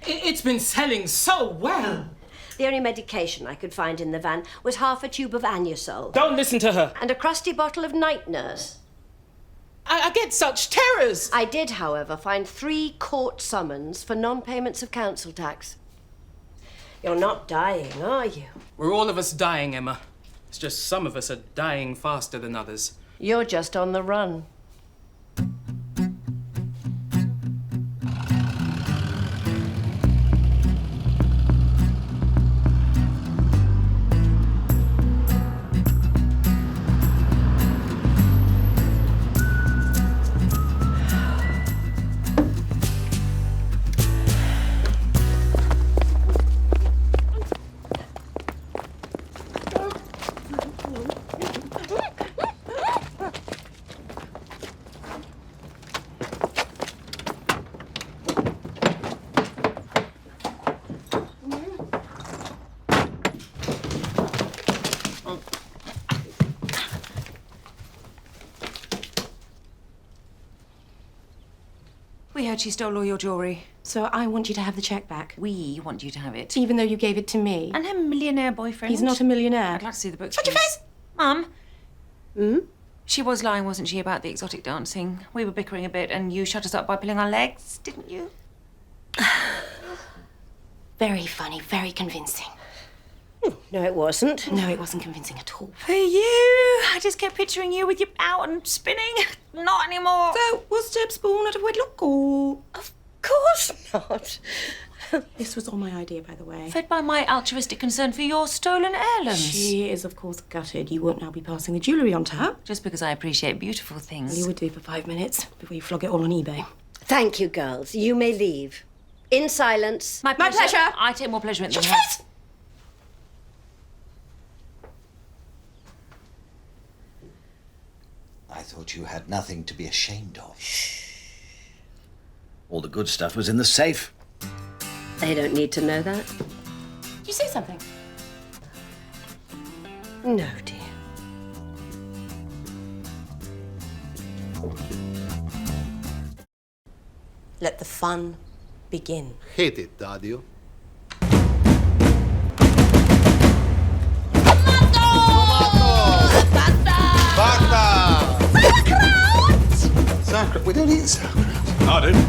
It's been selling so well. The only medication I could find in the van was half a tube of Anusol. Don't listen to her. And a crusty bottle of night nurse. I get such terrors. I did, however, find 3 court summons for non-payments of council tax. You're not dying, are you? We're all of us dying, Emma. It's just some of us are dying faster than others. You're just on the run. We heard she stole all your jewellery. So I want you to have the cheque back. We want you to have it. Even though you gave it to me. And her millionaire boyfriend. He's not a millionaire. I'd like to see the books. Shut your please. face! Mum. Hmm? She was lying, wasn't she, about the exotic dancing? We were bickering a bit and you shut us up by pulling our legs, didn't you? Very funny, very convincing. No, it wasn't. No, it wasn't convincing at all. For you! I just kept picturing you with your out and spinning. Not anymore. So, was Deb's born out of wedlock or...? Of course not. This was all my idea, by the way. Fed by my altruistic concern for your stolen heirlooms. She is, of course, gutted. You won't now be passing the jewellery on to her. Just because I appreciate beautiful things. You would do for 5 minutes before you flog it all on eBay. Thank you, girls. You may leave. In silence. My pleasure. I take more pleasure in it than her. I thought you had nothing to be ashamed of. All the good stuff was in the safe. They don't need to know that. Did you say something? No, dear. Let the fun begin. Hit it, Dadio. Sauerkraut! We don't eat sauerkraut. I do.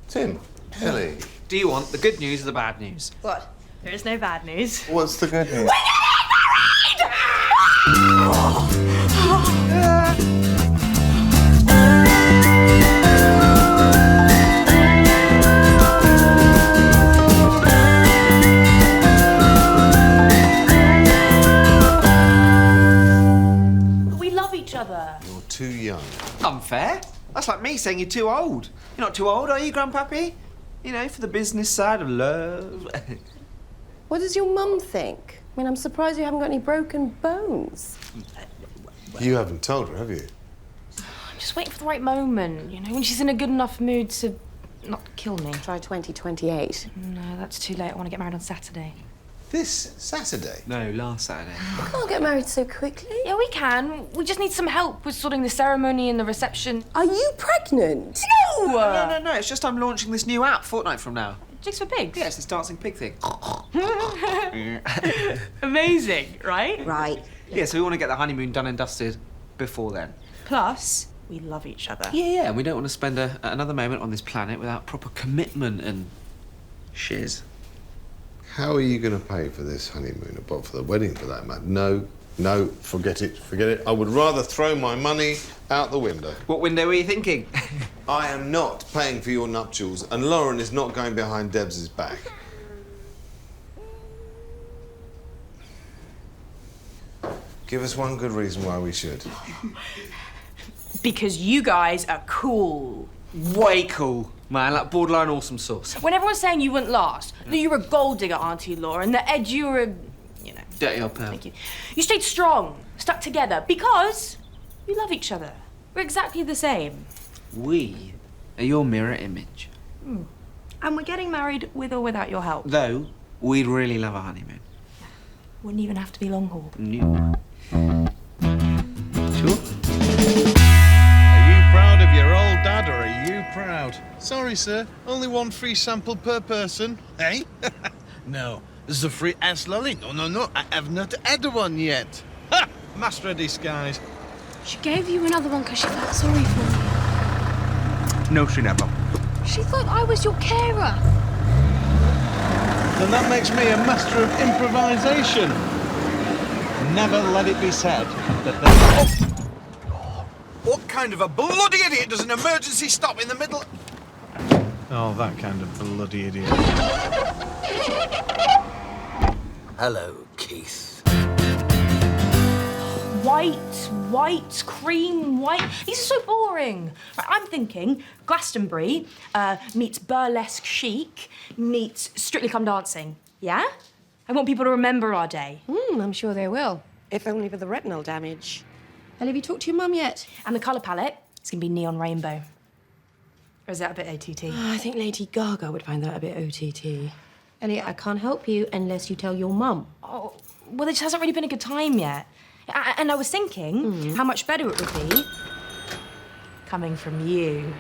Tim, Ellie. Do you want the good news or the bad news? What? There is no bad news. What's the good news? We love each other. You're too young. Unfair. That's like me saying you're too old. You're not too old, are you, Grandpappy? You know, for the business side of love. What does your mum think? I mean, I'm surprised you haven't got any broken bones. You haven't told her, have you? I'm just waiting for the right moment, you know, when she's in a good enough mood to not kill me. Try 2028. No, that's too late. I want to get married on Saturday. This Saturday? No, last Saturday. You can't get married so quickly. Yeah, we can. We just need some help with sorting the ceremony and the reception. Are you pregnant? No, it's just I'm launching this new app fortnight from now. Jigs for pigs? Yeah, it's this dancing pig thing. Amazing, right? Right. Yeah, so we want to get the honeymoon done and dusted before then. Plus, we love each other. Yeah, and we don't want to spend another moment on this planet without proper commitment and shiz. How are you going to pay for this honeymoon, apart for the wedding, for that matter? No, forget it. I would rather throw my money out the window. What window were you thinking? I am not paying for your nuptials, and Lauren is not going behind Debs' back. Give us one good reason why we should. Because you guys are cool. Way cool, man, like borderline awesome sauce. When everyone's saying you wouldn't last, that you were a gold digger, Auntie Laura, and that Ed, you were a, you know. Dirty old pal. Thank you. You stayed strong, stuck together, because you love each other. We're exactly the same. We are your mirror image. And we're getting married with or without your help. Though, we'd really love a honeymoon. Wouldn't even have to be long haul. No. Sure? Are you proud of your old dad, or are you proud? Sorry, sir. Only one free sample per person. Eh? No. The free ass lolly? No. I have not had one yet. Ha! Master of disguise. She gave you another one because she felt sorry for you. No, she never. She thought I was your carer. Then that makes me a master of improvisation. Never let it be said that the... What kind of a bloody idiot does an emergency stop in the middle? Oh, that kind of bloody idiot. Hello, Keith. White, cream, white. These are so boring. Right, I'm thinking Glastonbury meets burlesque chic meets Strictly Come Dancing. Yeah? I want people to remember our day. I'm sure they will, if only for the retinal damage. Ellie, have you talked to your mum yet? And the colour palette, it's going to be neon rainbow. Or is that a bit OTT? I think Lady Gaga would find that a bit OTT. Ellie, I can't help you unless you tell your mum. Oh, well, there just hasn't really been a good time yet. And I was thinking how much better it would be coming from you.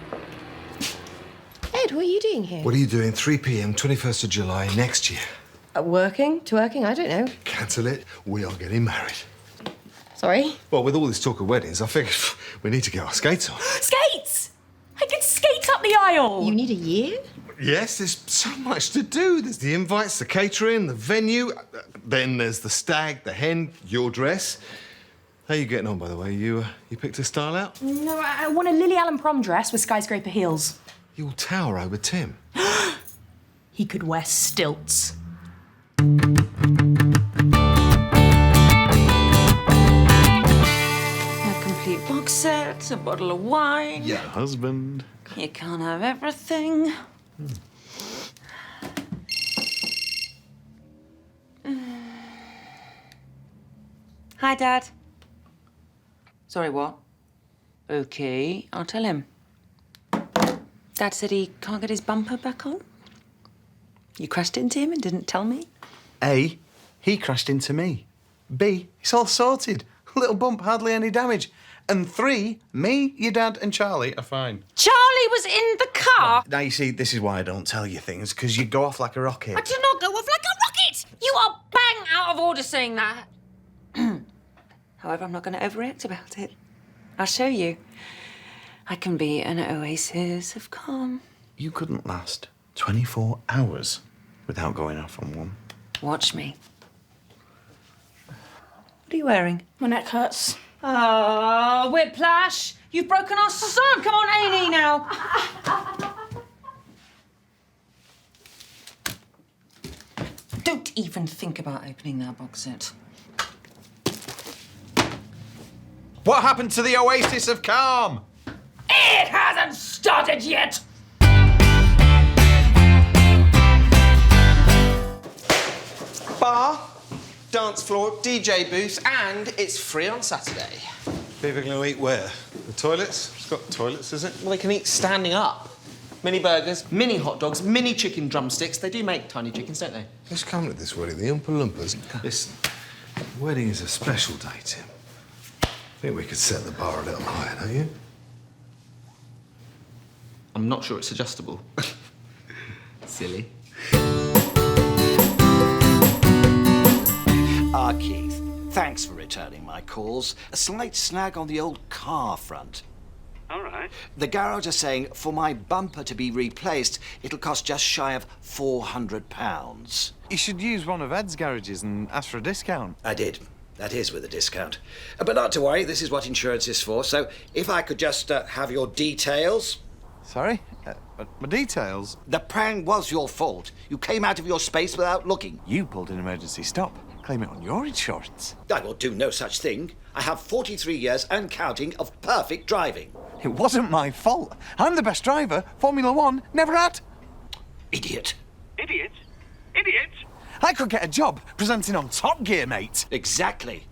Ed, Dad, what are you doing here? What are you doing 3 p.m. 21st of July next year? Working? Twerking? I don't know. Cancel it. We are getting married. Sorry? Well, with all this talk of weddings, I figured we need to get our skates on. Skates! I can skate up the aisle! You need a year? Yes, there's so much to do. There's the invites, the catering, the venue. Then there's the stag, the hen, your dress. How are you getting on, by the way? You picked a style out? No, I want a Lily Allen prom dress with skyscraper heels. You'll tower over Tim. He could wear stilts. A complete box set, a bottle of wine. Your husband. You can't have everything. Hi, Dad. Sorry, what? Okay, I'll tell him. Dad said he can't get his bumper back on. You crashed into him and didn't tell me? A, he crashed into me. B, it's all sorted. Little bump, hardly any damage. And 3, me, your dad and Charlie are fine. Charlie was in the car! Now, you see, this is why I don't tell you things, because you go off like a rocket. I do not go off like a rocket! You are bang out of order saying that. However, I'm not going to overreact about it. I'll show you. I can be an oasis of calm. You couldn't last 24 hours without going off on one. Watch me. What are you wearing? My neck hurts. Oh, Whiplash! You've broken our son! Come on, A&E now! Don't even think about opening that box set. What happened to the oasis of calm? It hasn't started yet! Bar, dance floor, DJ booth, and it's free on Saturday. People going to eat where? The toilets? It's got toilets, is it? Well, they can eat standing up. Mini burgers, mini hot dogs, mini chicken drumsticks. They do make tiny chickens, don't they? Who's coming to this wedding? The Oompa Loompas? Listen, the wedding is a special day, Tim. I think we could set the bar a little higher, don't you? I'm not sure it's adjustable. Silly. Keith, thanks for returning my calls. A slight snag on the old car front. All right. The garage are saying for my bumper to be replaced, it'll cost just shy of £400. You should use one of Ed's garages and ask for a discount. I did. That is with a discount. But not to worry, this is what insurance is for. So if I could just have your details. Sorry? My details? The prank was your fault. You came out of your space without looking. You pulled an emergency stop. Claim it on your insurance. I will do no such thing. I have 43 years and counting of perfect driving. It wasn't my fault. I'm the best driver Formula One never had. Idiot. Idiot? Idiot? I could get a job presenting on Top Gear, mate. Exactly.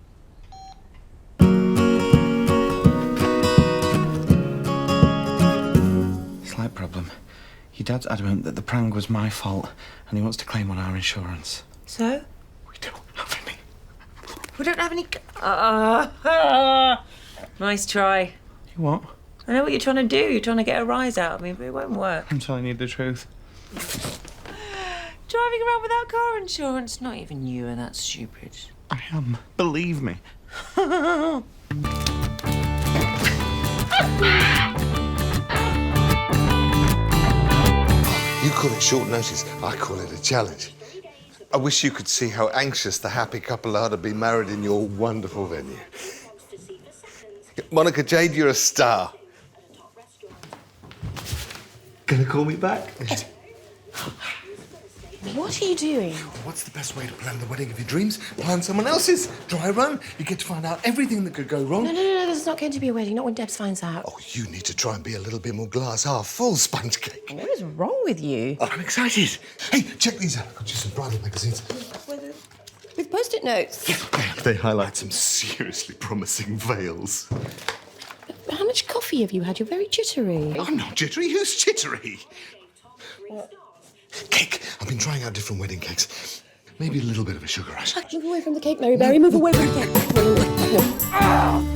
Slight problem. Your dad's adamant that the prank was my fault and he wants to claim on our insurance. So? We don't have any. We don't have any... Nice try. You what? I know what you're trying to do. You're trying to get a rise out of me, but it won't work. I'm telling you the truth. Driving around without car insurance. Not even you are that stupid. I am. Believe me. You call it short notice. I call it a challenge. I wish you could see how anxious the happy couple are to be married in your wonderful venue. Monica Jade, you're a star. Gonna call me back? What are you doing? What's the best way to plan the wedding of your dreams? Plan someone else's. Dry run. You get to find out everything that could go wrong. No, there's not going to be a wedding, not when Debs finds out. Oh, you need to try and be a little bit more glass half full, sponge cake. What is wrong with you? Oh, I'm excited. Hey, check these out. I've got you some bridal magazines. With Post-it notes. They highlight some seriously promising veils. How much coffee have you had? You're very jittery. I'm not jittery. Who's jittery? Cake. I've been trying out different wedding cakes. Maybe a little bit of a sugar rush. Move away from the cake, Mary Berry. Move away from the cake.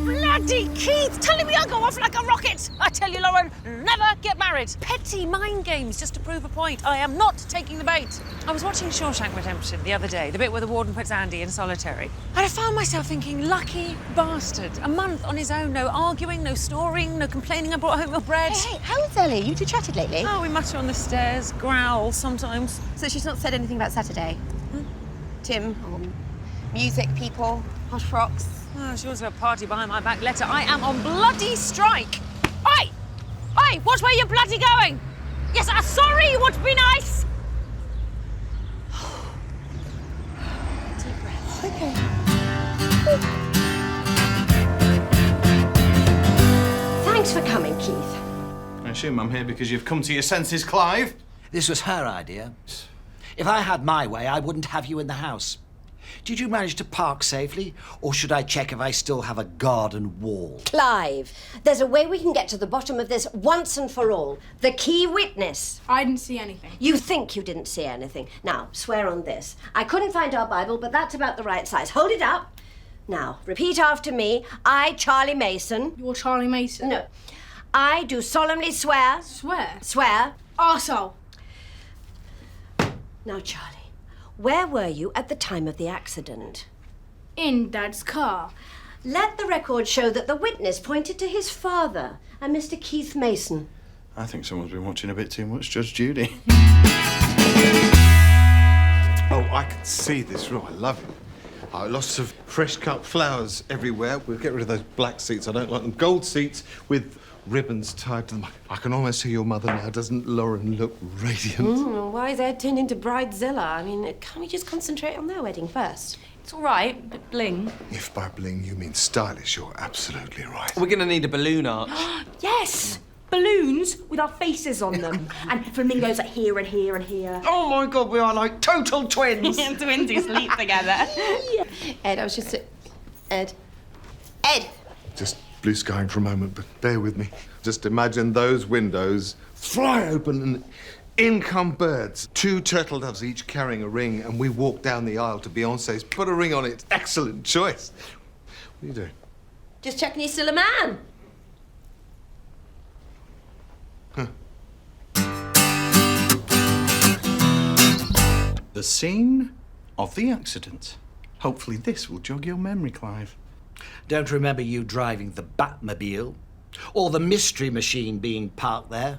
Bloody Keith, telling me I'll go off like a rocket. I tell you, Lauren, never get married. Petty mind games just to prove a point. I am not taking the bait. I was watching Shawshank Redemption the other day, the bit where the warden puts Andy in solitary. And I found myself thinking, lucky bastard. A month on his own, no arguing, no snoring, no complaining I brought home your bread. Hey, how's Ellie? You two chatted lately? Oh, we mutter on the stairs, growl sometimes. So she's not said anything about Saturday? Tim, or music, people, hot frocks? Oh, she wants to have a party behind my back. Let her. I am on bloody strike. Oi! Oi, watch where you're bloody going. Yes, I'm sorry, you want to be nice. Deep breaths. Okay. Thanks for coming, Keith. I assume I'm here because you've come to your senses, Clive. This was her idea. If I had my way, I wouldn't have you in the house. Did you manage to park safely, or should I check if I still have a garden wall? Clive, there's a way we can get to the bottom of this once and for all. The key witness. I didn't see anything. You think you didn't see anything. Now, swear on this. I couldn't find our Bible, but that's about the right size. Hold it up. Now, repeat after me. I, Charlie Mason. You're Charlie Mason? No. I do solemnly swear. Swear? Swear. Arsehole. Now, Charlie, where were you at the time of the accident? In Dad's car. Let the record show that the witness pointed to his father and Mr. Keith Mason. I think someone's been watching a bit too much Judge Judy. Oh, I can see this room. I love it. Oh, lots of fresh cut flowers everywhere. We'll get rid of those black seats. I don't like them. Gold seats with ribbons tied to them. I can almost see your mother now. Doesn't Lauren look radiant? Why is Ed turned into Bridezilla? I mean, can't we just concentrate on their wedding first? It's all right, but bling. If by bling you mean stylish, you're absolutely right. We're going to need a balloon arch. Yes! Balloons with our faces on them. And flamingos like here and here and here. Oh my God, we are like total twins. Twins who sleep together. Yeah. Ed, I was just... Ed. Ed! Just blue skying for a moment, but bear with me. Just imagine those windows fly open and in come birds. 2 turtle doves each carrying a ring, and we walk down the aisle to Beyonce's Put a Ring on It. Excellent choice. What are you doing? Just checking he's still a man. The scene of the accident. Hopefully this will jog your memory, Clive. Don't remember you driving the Batmobile, or the Mystery Machine being parked there.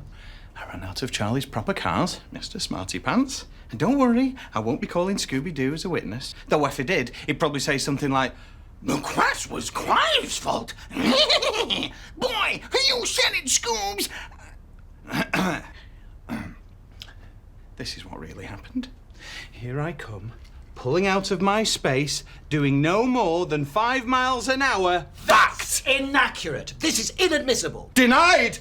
I ran out of Charlie's proper cars, Mr. Smarty Pants. And don't worry, I won't be calling Scooby-Doo as a witness. Though if he did, he'd probably say something like, "The crash was Clive's fault." "Boy, are you said it, Scoobs?" This is what really happened. Here I come, pulling out of my space, doing no more than 5 miles an hour. That's inaccurate. This is inadmissible. Denied!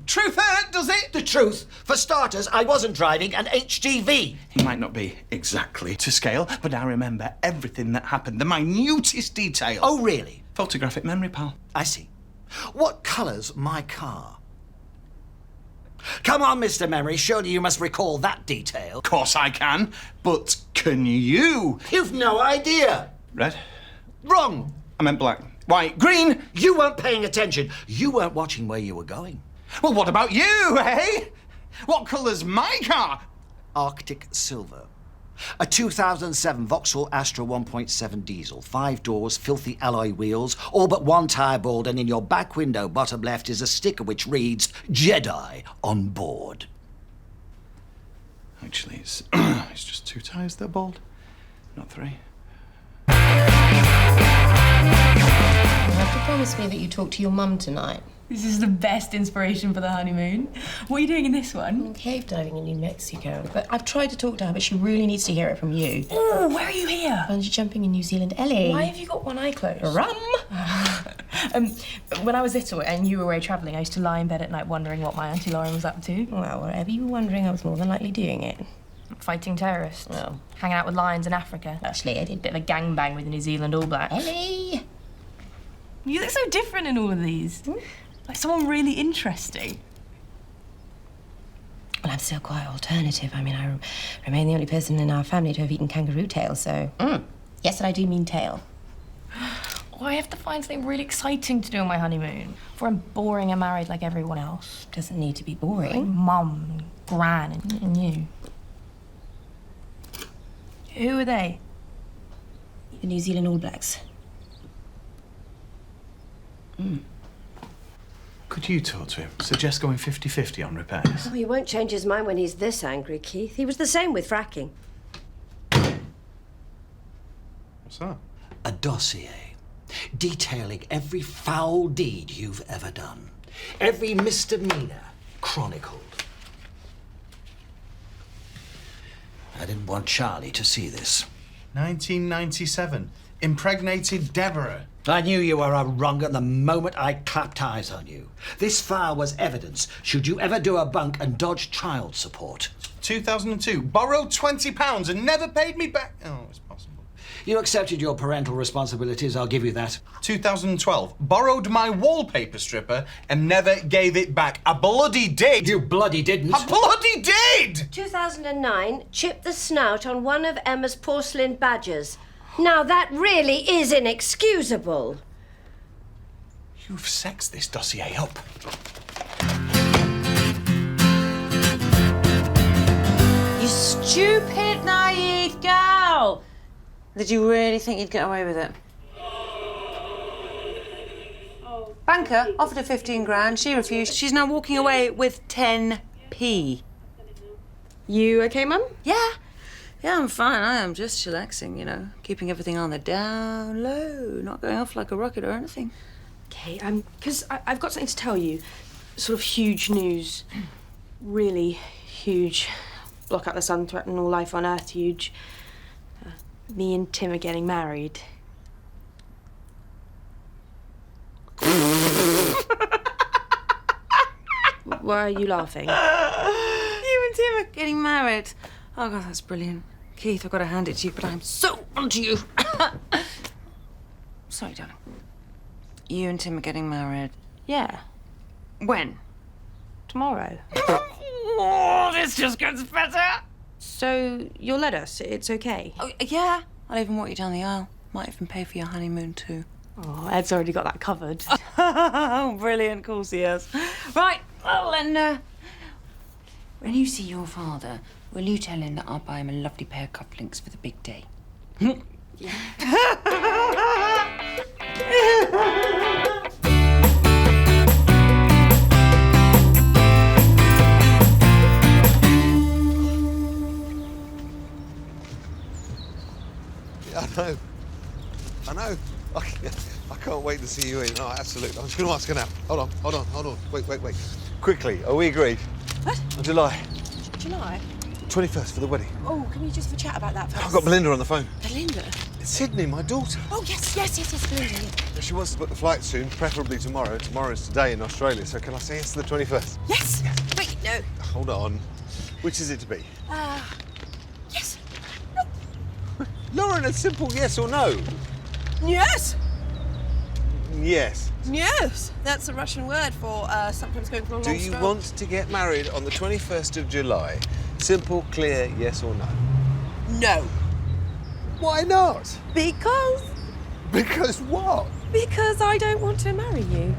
Truth hurt, does it? The truth. For starters, I wasn't driving an HGV. He might not be exactly to scale, but I remember everything that happened, the minutest detail. Oh, really? Photographic memory, pal. I see. What colour's my car? Come on, Mr. Memory, surely you must recall that detail. Of course I can, but can you? You've no idea. Red? Wrong. I meant black. White. Green? You weren't paying attention. You weren't watching where you were going. Well, what about you, eh? What colour's my car? Arctic silver. A 2007 Vauxhall Astra 1.7 diesel, 5 doors, filthy alloy wheels, all but one tyre bald, and in your back window, bottom left, is a sticker which reads, "Jedi on board." Actually, it's just 2 tyres that are bald, not 3. You have to promise me that you talk to your mum tonight. This is the best inspiration for the honeymoon. What are you doing in this one? Cave diving in New Mexico. But I've tried to talk to her, but she really needs to hear it from you. Oh, where are you here? Bungee jumping in New Zealand. Ellie. Why have you got one eye closed? Rum! When I was little and you were away travelling, I used to lie in bed at night wondering what my Auntie Lauren was up to. Well, whatever you were wondering, I was more than likely doing it. Fighting terrorists. Well. Hanging out with lions in Africa. Actually, I did. A bit of a gangbang with the New Zealand All Blacks. Ellie! You look so different in all of these. Like someone really interesting. Well, I'm still quite alternative. I mean, I remain the only person in our family to have eaten kangaroo tail, so... Yes, and I do mean tail. I have to find something really exciting to do on my honeymoon. Before I'm boring and married like everyone else. Doesn't need to be boring. Like Mum, and Gran, and you. Who are they? The New Zealand All Blacks. Could you talk to him? Suggest going 50-50 on repairs. Oh, he won't change his mind when he's this angry, Keith. He was the same with fracking. What's that? A dossier detailing every foul deed you've ever done. Every misdemeanor chronicled. I didn't want Charlie to see this. 1997. Impregnated Deborah. I knew you were wrong at the moment I clapped eyes on you. This file was evidence should you ever do a bunk and dodge child support. 2002. Borrowed £20 and never paid me back. Oh, it's possible. You accepted your parental responsibilities, I'll give you that. 2012. Borrowed my wallpaper stripper and never gave it back. I bloody did. You bloody didn't. I bloody did! 2009, chipped the snout on one of Emma's porcelain badgers. Now that really is inexcusable. You've sexed this dossier up. You stupid, naive girl! Did you really think you'd get away with it? Banker offered her 15 grand. She refused. She's now walking away with 10p. You okay, Mum? Yeah. Yeah, I'm fine. I am just chillaxing, you know, keeping everything on the down low, not going off like a rocket or anything. Okay, because I've got something to tell you. Sort of huge news. Really huge. Block out the sun, threaten all life on Earth, huge. Me and Tim are getting married. Why are you laughing? You and Tim are getting married. Oh, God, that's brilliant. Keith, I've got to hand it to you, but I'm so onto you. Sorry, darling. You and Tim are getting married. Yeah. When? Tomorrow. Oh, this just gets better. So, you'll let us? It's okay? Oh, yeah. I'll even walk you down the aisle. Might even pay for your honeymoon, too. Oh, Ed's already got that covered. Oh, brilliant. Of course he has. Right. Well, then, when you see your father, will you tell him that I'll buy him a lovely pair of cufflinks for the big day? I know. I can't wait to see you in. Oh, absolutely. I'm just going to ask her now. Hold on. Wait. Quickly, are we agreed? What? On July July? 21st for the wedding. Oh, can we just have a chat about that first? I've got Belinda on the phone. Belinda? It's Sydney, my daughter. Oh, yes, Belinda. Yeah. She wants to book the flight soon, preferably tomorrow. Tomorrow's today in Australia, so can I say yes to the 21st? Yes. Wait, no. Hold on. Which is it to be? Yes. Lauren, a simple yes or no. Yes. Yes. Yes. That's a Russian word for sometimes going for a long Do you spell. want to get married on the 21st of July? Simple, clear, yes or no? No. Why not? Because. Because what? Because I don't want to marry you.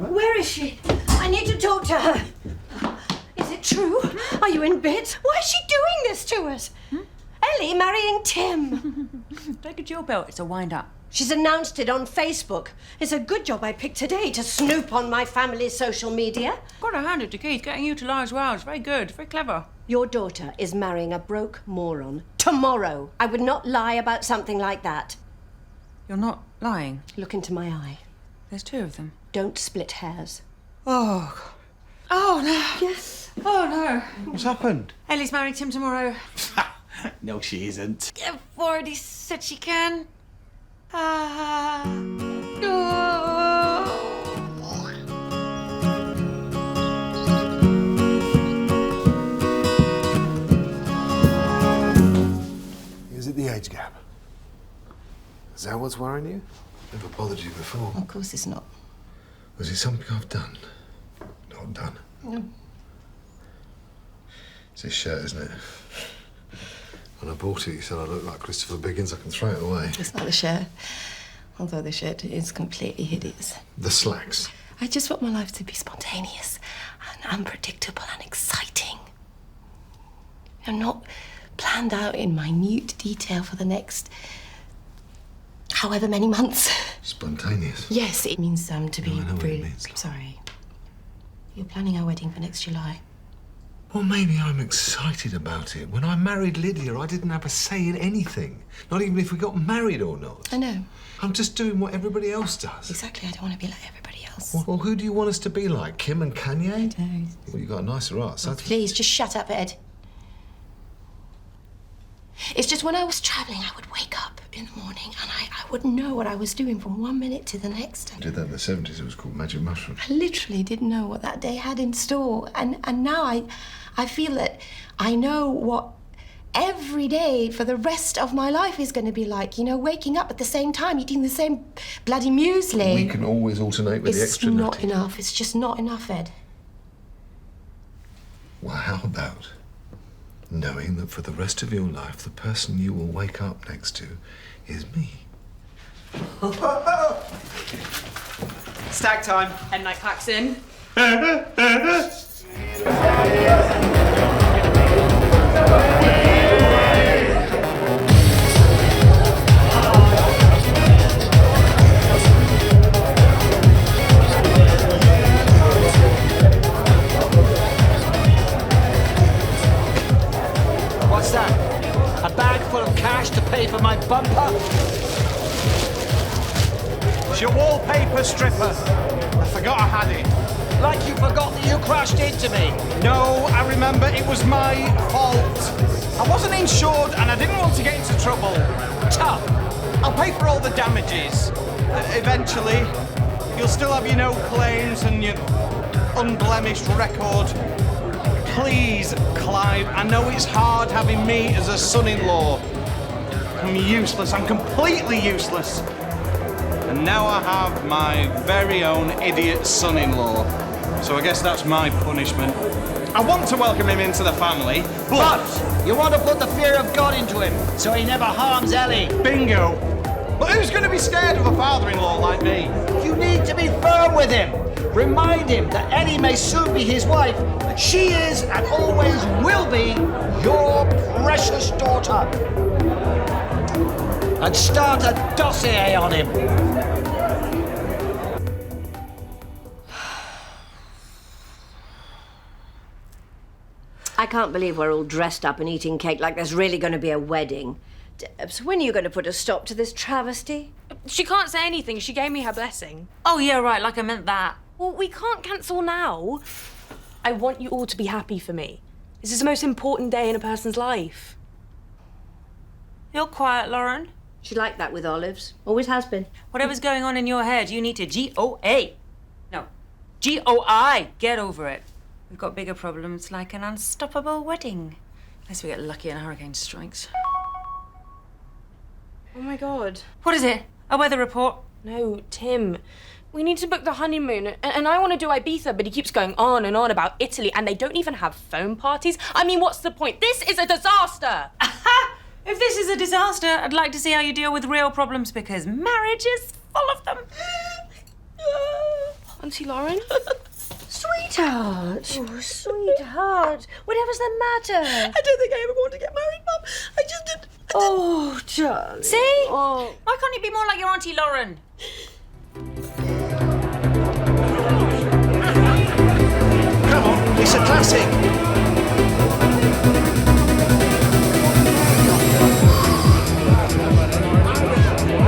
Where is she? I need to talk to her. Is it true? Are you in bits? Why is she doing this to us? Ellie marrying Tim. Take a chill pill. It's a wind-up. She's announced it on Facebook. It's a good job I picked today to snoop on my family's social media. Gotta hand it to Keith. Getting utilised well. It's very good. Very clever. Your daughter is marrying a broke moron. Tomorrow. I would not lie about something like that. You're not lying. Look into my eye. There's two of them. Don't split hairs. Oh. Oh, no. Yes. Oh, no. What's happened? Ellie's marrying Tim tomorrow. No, she isn't. I've already said she can. Is it the age gap? Is that what's worrying you? Never bothered you before. Of course it's not. Was it something I've done? Not done. No. It's his shirt, isn't it? When I bought it, you said I looked like Christopher Biggins. I can throw it away. It's not the shirt. Although the shirt is completely hideous. The slacks. I just want my life to be spontaneous and unpredictable and exciting. And not planned out in minute detail for the next however many months. Spontaneous? Yes, it means to be I know what it really... means. Sorry. You're planning our wedding for next July. Well, maybe I'm excited about it. When I married Lydia, I didn't have a say in anything. Not even if we got married or not. I know. I'm just doing what everybody else does. Exactly, I don't want to be like everybody else. Well, who do you want us to be like? Kim and Kanye? I don't. Well, you got a nicer ass. Oh, please, just shut up, Ed. It's just when I was travelling, I would wake up in the morning and I wouldn't know what I was doing from one minute to the next. I did that in the 70s. It was called Magic Mushroom. I literally didn't know what that day had in store. And now I feel that I know what every day for the rest of my life is going to be like. You know, waking up at the same time, eating the same bloody muesli. We can always alternate with the extra It's not nutty. enough. It's just not enough, Ed. Well, how about knowing that for the rest of your life, the person you will wake up next to is me? Stag time. Head night packs in. What's that? A bag full of cash to pay for my bumper? It's your wallpaper stripper. I forgot I had it. Like you forgot that you crashed into me. No, I remember it was my fault. I wasn't insured and I didn't want to get into trouble. Tough. I'll pay for all the damages. Eventually, you'll still have your no claims and your unblemished record. Please, Clive, I know it's hard having me as a son-in-law. I'm useless. I'm completely useless. And now I have my very own idiot son-in-law. So I guess that's my punishment. I want to welcome him into the family, but you want to put the fear of God into him so he never harms Ellie. Bingo. But who's going to be scared of a father-in-law like me? You need to be firm with him. Remind him that Ellie may soon be his wife, but she is and always will be your precious daughter. And start a dossier on him. I can't believe we're all dressed up and eating cake like there's really going to be a wedding. So when are you going to put a stop to this travesty? She can't say anything. She gave me her blessing. Oh, yeah, right, like I meant that. Well, we can't cancel now. I want you all to be happy for me. This is the most important day in a person's life. You're quiet, Lauren. She liked that with olives. Always has been. Whatever's going on in your head, you need to G-O-A. No, G-O-I. Get over it. We've got bigger problems like an unstoppable wedding. Unless we get lucky and a hurricane strikes. Oh my God. What is it? A weather report? No, Tim. We need to book the honeymoon, and I want to do Ibiza, but he keeps going on and on about Italy, and they don't even have phone parties. I mean, what's the point? This is a disaster! If this is a disaster, I'd like to see how you deal with real problems, because marriage is full of them. Auntie Lauren? Sweetheart. Oh, sweetheart. Whatever's the matter? I don't think I ever want to get married, Mum. I just did. Oh, darling. See? Oh. Why can't you be more like your Auntie Lauren? Come on, it's a classic.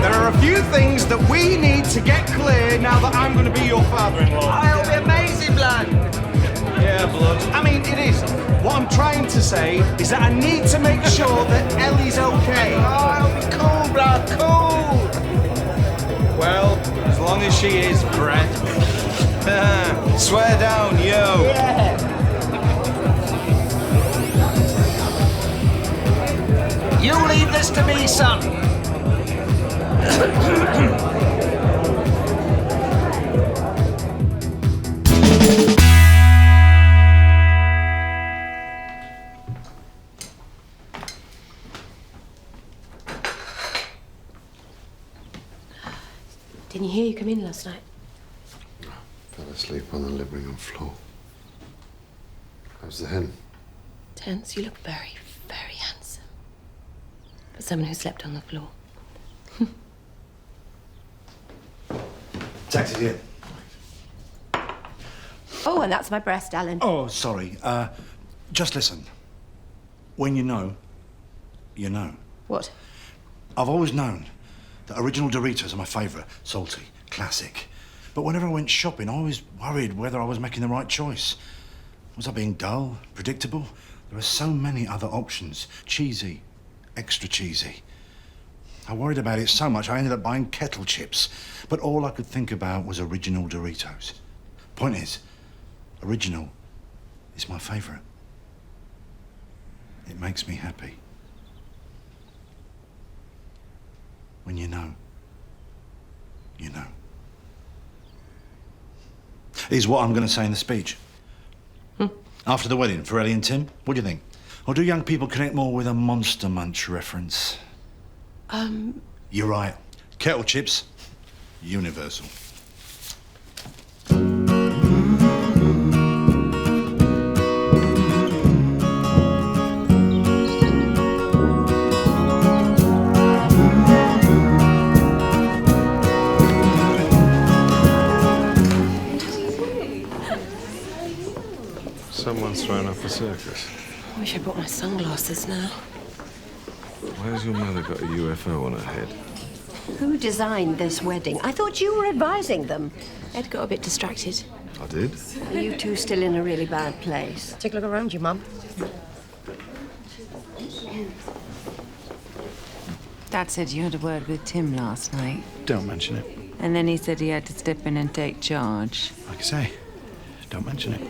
there are a few things that we need to get clear now that I'm going to be your father-in-law. It'll be amazing, blood. Yeah, blood. I mean, it is. What I'm trying to say is that I need to make sure that Ellie's okay. Oh, it'll be cool, blood, cool. Well, as long as she is, Brett. Swear down, yo. Yeah. You leave this to me, son. Didn't you hear you come in last night? Fell asleep on the living room floor. How's the hen? Terence, you look very, very handsome. For someone who slept on the floor. Taxi's here. Oh, and that's my breast, Alan. Oh, sorry. Just listen. When you know, you know. What? I've always known that original Doritos are my favourite. Salty, classic. But whenever I went shopping, I always worried whether I was making the right choice. Was I being dull, predictable? There are so many other options. Cheesy, extra cheesy. I worried about it so much I ended up buying kettle chips. But all I could think about was original Doritos. Point is, original is my favourite. It makes me happy. When you know, you know. Is what I'm going to say in the speech. After the wedding, for Ellie and Tim, what do you think? Or do young people connect more with a Monster Munch reference? You're right. Kettle chips, universal. Someone's thrown up a circus. I wish I brought my sunglasses now. Where's your mother got a UFO on her head? Who designed this wedding? I thought you were advising them. Ed got a bit distracted. I did? Are you two still in a really bad place? Take a look around you, Mum. Dad said you had a word with Tim last night. Don't mention it. And then he said he had to step in and take charge. Like I say, don't mention it.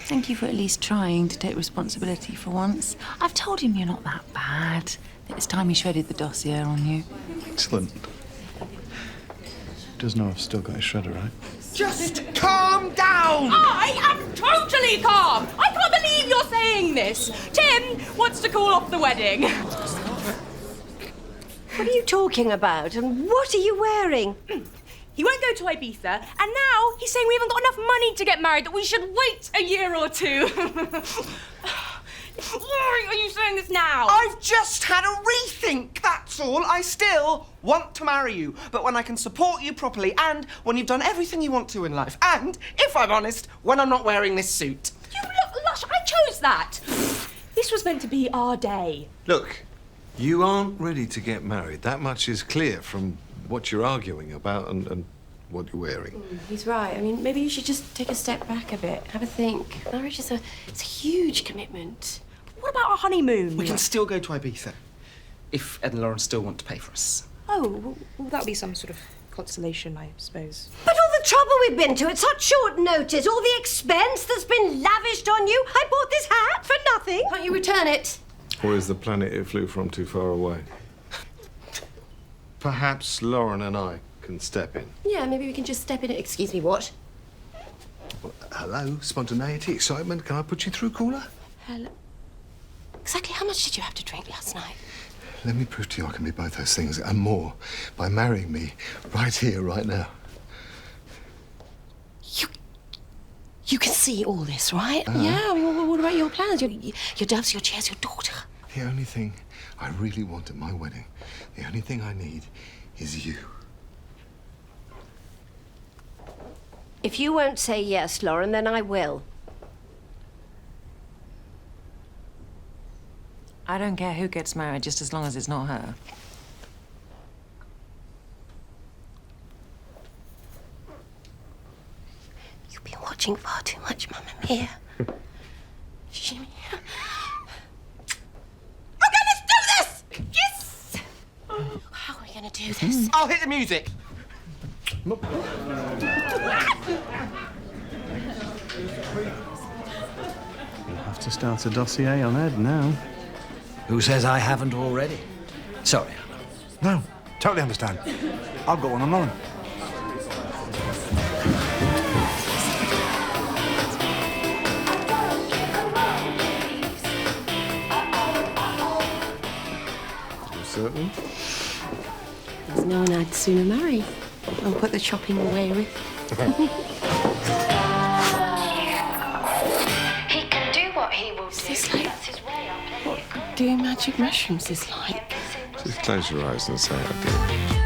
Thank you for at least trying to take responsibility for once. I've told him you're not that bad. It's time he shredded the dossier on you. Excellent. Does know I've still got his shredder, right? Just calm down! I am totally calm! I can't believe you're saying this! Tim wants to call off the wedding. What are you talking about? And what are you wearing? He won't go to Ibiza, and now he's saying we haven't got enough money to get married, that we should wait a year or two. Why are you saying this now? I've just had a rethink, that's all. I still want to marry you, but when I can support you properly and when you've done everything you want to in life, and, if I'm honest, when I'm not wearing this suit. You look lush, I chose that. This was meant to be our day. Look, you aren't ready to get married. That much is clear from what you're arguing about and what you're wearing. He's right. I mean, maybe you should just take a step back a bit. Have a think. Marriage is it's a huge commitment. What about our honeymoon? We can still go to Ibiza, if Ed and Lauren still want to pay for us. Oh, well, that would be some sort of consolation, I suppose. But all the trouble we've been to at such short notice, all the expense that's been lavished on you. I bought this hat for nothing. Can't you return it? Or is the planet it flew from too far away? Perhaps Lauren and I can step in. Yeah, maybe we can just step in. Excuse me, what? Well, hello, spontaneity, excitement. Can I put you through, caller? Hello. Exactly how much did you have to drink last night? Let me prove to you I can be both those things and more by marrying me right here, right now. You can see all this, right? Yeah, I mean, what about your plans? Your doves, your chairs, your daughter. The only thing I really want at my wedding, the only thing I need is you. If you won't say yes, Lauren, then I will. I don't care who gets married, just as long as it's not her. You've been watching far too much, Mamma Mia. Jimmy. Okay, let's do this! Yes! How are we going to do this? I'll hit the music. You'll have to start a dossier on Ed now. Who says I haven't already? Sorry, No, totally understand. I've got one on Lauren. You certain? There's no one I'd sooner marry. And put the chopping away with. He can do what he will do. It's like what doing magic mushrooms is like. Just close your eyes and say I do.